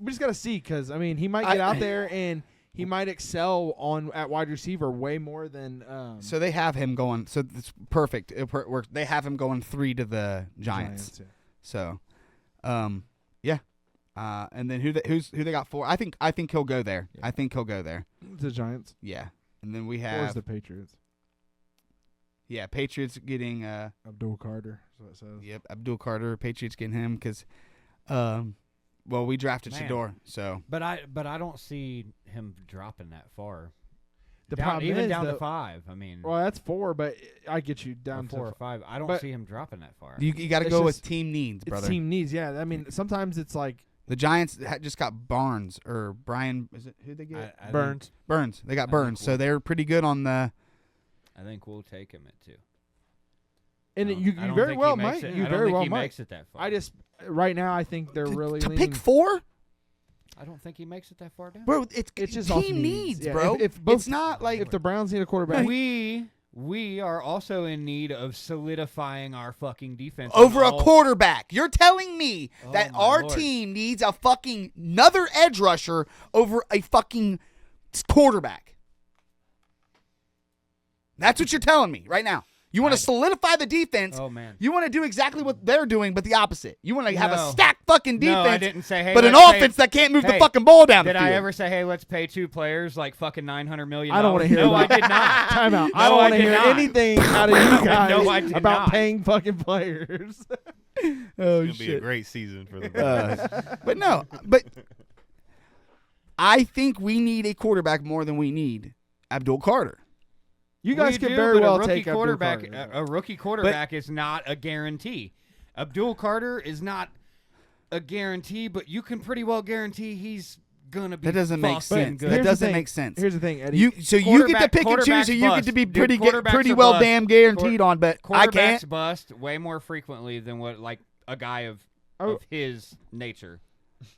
We just got to see because I mean he might get out there and he might excel at wide receiver way more than. So they have him going. So it's perfect. They have him going 3 to the Giants. Yeah. So, yeah. And then who they got 4? I think he'll go there. Yeah. I think he'll go there. The Giants. Yeah. And then we 4 have is the Patriots. Yeah, Patriots getting Abdul Carter. That's what it says. Yep, Abdul Carter. Patriots getting him because, well, we drafted Shador. So, but I don't see him dropping that far. The down, problem even is down though, to 5. I mean, well, that's 4, but I get you down to 4 or 5. I don't see him dropping that far. you got to It's go just- with team needs, brother. It's team needs. Yeah, I mean, sometimes it's like The Giants just got Barnes or Brian. Is it who they get? I Burns. Burns. They got I Burns, think so they're pretty good on the. I think we'll take him at 2. And I don't- you I don't very think well he makes might. it. You I don't very think well he might. makes it that far. I just right now I think they're really to leaning, pick 4, I don't think he makes it that far down. bro. It's just off team needs. needs, Yeah, bro. if both- it's not like if the Browns need a quarterback. We are also in need of solidifying our fucking defense over on a all- quarterback. You're telling me Oh that my our Lord. team needs a fucking another edge rusher over a fucking quarterback. That's what you're telling me right now. You want to solidify the defense. Oh, man. You want to do exactly what they're doing, but the opposite. You want to have a No. stacked fucking defense, No, I didn't say, hey, but an let's offense pay- that can't move the Hey, fucking ball down the Did field. I ever say, hey, let's pay 2 players like fucking $900 million? I don't want to hear. No, I about- did not. Time out. No, I don't want to did hear not. anything out of you guys No, I did about not. paying fucking players. Oh It's gonna be a shit! great season for the Browns. But no, but I think we need a quarterback more than we need Abdul Carter. You guys We could do, very but well a rookie take Abdul quarterback. Carter. A rookie quarterback is not a guarantee. Abdul Carter is not a guarantee, but you can pretty well guarantee he's gonna be. That doesn't make fucking sense. Good. That Here's the doesn't thing. make sense. Here's the thing, Eddie. You get to Quarterback- pick and choose, quarterback's so you get to be bust. Dude, pretty quarterback's pretty a well bust. damn guaranteed on, but I Quarterbacks can't. bust way more frequently than what like a guy of his nature.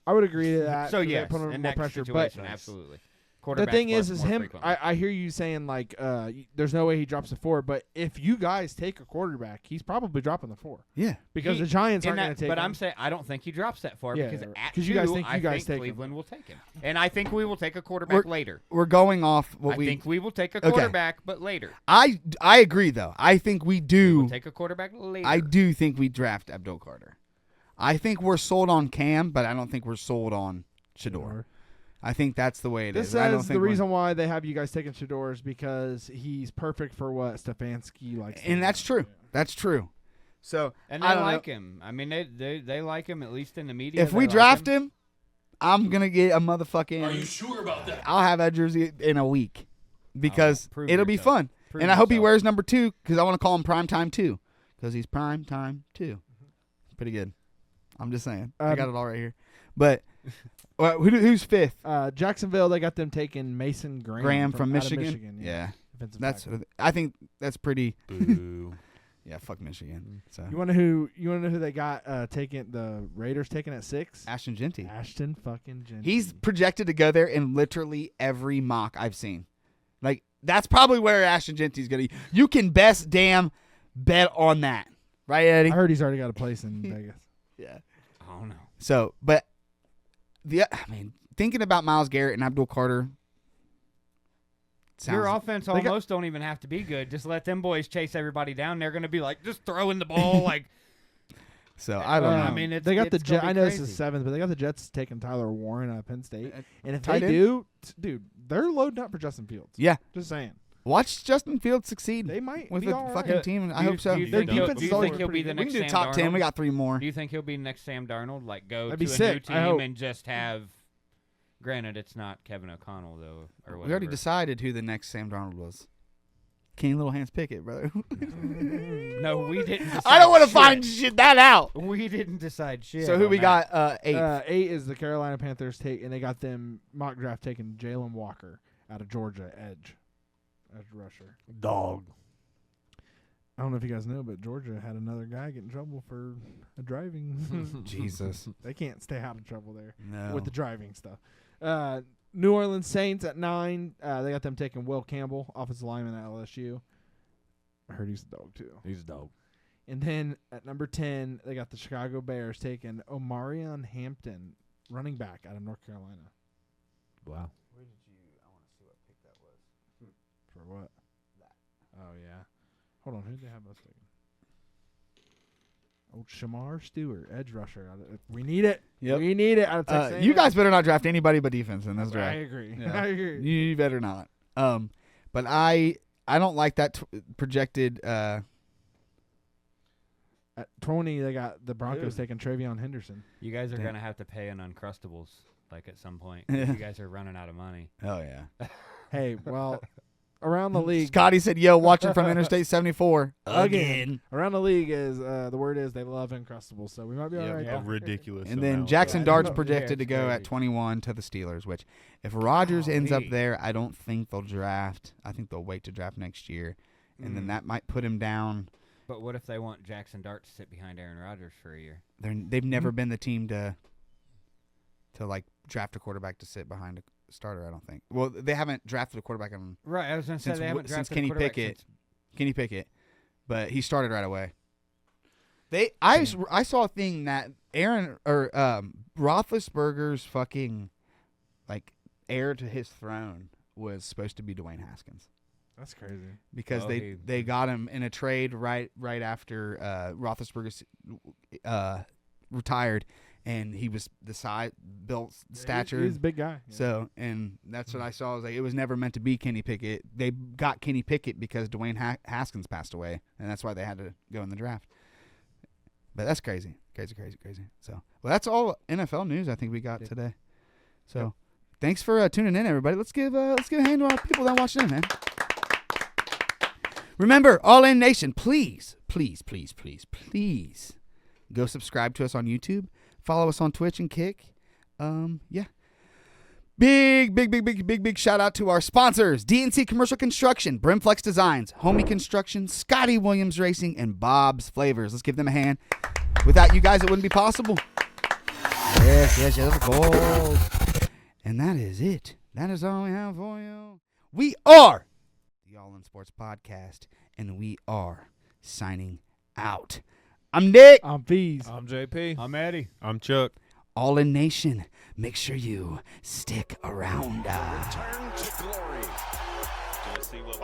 I would agree to that. So 'cause they yes, put him in more that pressure, situation, but absolutely. the Quarterbacks thing is bust more him. frequently. I hear you saying like, there's no way he drops a 4, but if you guys take a quarterback, he's probably dropping the 4. Yeah, because the Giants aren't going to take. But him. I'm saying I don't think he drops that far Yeah, because right. at 'Cause you guys 2, think I you guys think take him. Cleveland will take him, and I think we will take a quarterback later. We're going off what I we think we will take a Okay. quarterback, but later. I agree though. I think we do. We'll take a quarterback later. I do think we draft Abdul Carter. I think we're sold on Cam, but I don't think we're sold on Shador. I think that's the way it This is. I don't says think the we're- reason why they have you guys taking Shador is because he's perfect for what Stefanski likes. to and do. that's true. That's true. So And I they don't like know. him. I mean, they like him at least in the media. If they we like draft him. him, I'm gonna get a motherfucking. Are you sure about that? I'll have that jersey in a week because prove it'll be yourself. fun. Prove And I hope he yourself. wears number 2 because I want to call him Prime Time 2 because he's Prime Time 2. Pretty good. I'm just saying. I got it all right here. But who's 5th? Jacksonville. They got them taking Mason Graham from out of Michigan. Yeah, Yeah. defensive That's. tackle. I think that's pretty. Boo. Yeah, fuck Michigan. So You want to know who they got taking the Raiders taking at 6? Ashton Genty. Ashton fucking Genty. He's projected to go there in literally every mock I've seen. Like that's probably where Ashton Genty's gonna. You can best damn bet on that, right, Eddie? I heard he's already got a place in Vegas. Yeah. I don't know. So, but thinking about Myles Garrett and Abdul Carter. Your sounds- offense They got- almost don't even have to be good. Just let them boys chase everybody down. They're going to be like just throwing the ball like. So I don't know. I mean, they got the it's gonna Jets. be I know this crazy. is 7th, but they got the Jets taking Tyler Warren out of Penn State. And if they tight end? do, dude, they're loading up for Justin Fields. Yeah. Just saying. Watch Justin Fields succeed. They might with be the all right. fucking team. I Do you- hope so. Do you Their think he'll- defense do is you always think he'll pretty be the good. We next can do Sam top 10. Darnold? We got 3 more. Do you think he'll be next Sam Darnold? Like go That'd to be a sick. new I team hope. and just have. Granted, it's not Kevin O'Connell though, or whatever. We already decided who the next Sam Darnold was. Kenny Little Hands Pickett, brother. No, we didn't. Decide I don't want to shit. find that out. We didn't decide shit. So who on we that. got? 8th. 8 is the Carolina Panthers and they got them mock draft taking Jalen Walker out of Georgia, edge rusher. Dog. I don't know if you guys know, but Georgia had another guy get in trouble for driving. Jesus. They can't stay out of trouble there No. with the driving stuff. New Orleans Saints at 9. They got them taking Will Campbell, offensive lineman at LSU. I heard he's a dog too. He's a dog. And then at number 10, they got the Chicago Bears taking Omarion Hampton, running back out of North Carolina. Wow. Oh yeah. Hold on, who did they have us taking? Old Shamar Stewart, edge rusher. We need it. Yep. We need it. Out of Texas You A&M. guys better not draft anybody but defense in this draft. I agree. Yeah. I agree. You better not. But I don't like that projected. At 20, they got the Broncos taking Travion Henderson. You guys are Yeah. gonna have to pay an Uncrustables like at some point. You guys are running out of money. Oh yeah. Hey, well, around the league, Scotty said, "Yo, watching from Interstate 74 again. Around the league is the word is they love Uncrustables, so we might be all right. A ridiculous. And then amount. Jackson Dart's Yeah, projected to it's go crazy. at 21 to the Steelers, which if Rodgers ends up Golly. there, I don't think they'll draft. I think they'll wait to draft next year. And then that might put him down. But what if they want Jackson Dart to sit behind Aaron Rodgers for a year? They've never been the team to like draft a quarterback to sit behind a starter, I don't think. Well, they haven't drafted a quarterback on Right, I was gonna say they haven't since drafted a Kenny quarterback Pickett. since- Kenny Pickett, but he started right away. I saw a thing that Aaron or Roethlisberger's fucking like heir to his throne was supposed to be Dwayne Haskins. That's crazy. Because they got him in a trade right after Roethlisberger retired, and he was the size, built, stature. He's a big guy. Yeah. So, and that's what I saw. I was like, it was never meant to be Kenny Pickett. They got Kenny Pickett because Dwayne Haskins passed away, and that's why they had to go in the draft. But that's crazy. So, well, that's all NFL news I think we got today. So, thanks for tuning in, everybody. Let's give a hand to our people that watched in, man. Remember, All In Nation, please go subscribe to us on YouTube. Follow us on Twitch and Kick. Yeah. Big shout out to our sponsors, DNC Commercial Construction, Brimflex Designs, Homie Construction, Scotty Williams Racing, and Bob's Flavors. Let's give them a hand. Without you guys, it wouldn't be possible. Yes, of course. And that is it. That is all we have for you. We are the All In Sports Podcast, and we are signing out. I'm Nick. I'm Fees. I'm JP. I'm Eddie. I'm Chuck. All In Nation, make sure you stick around. Return to glory. Tennessee will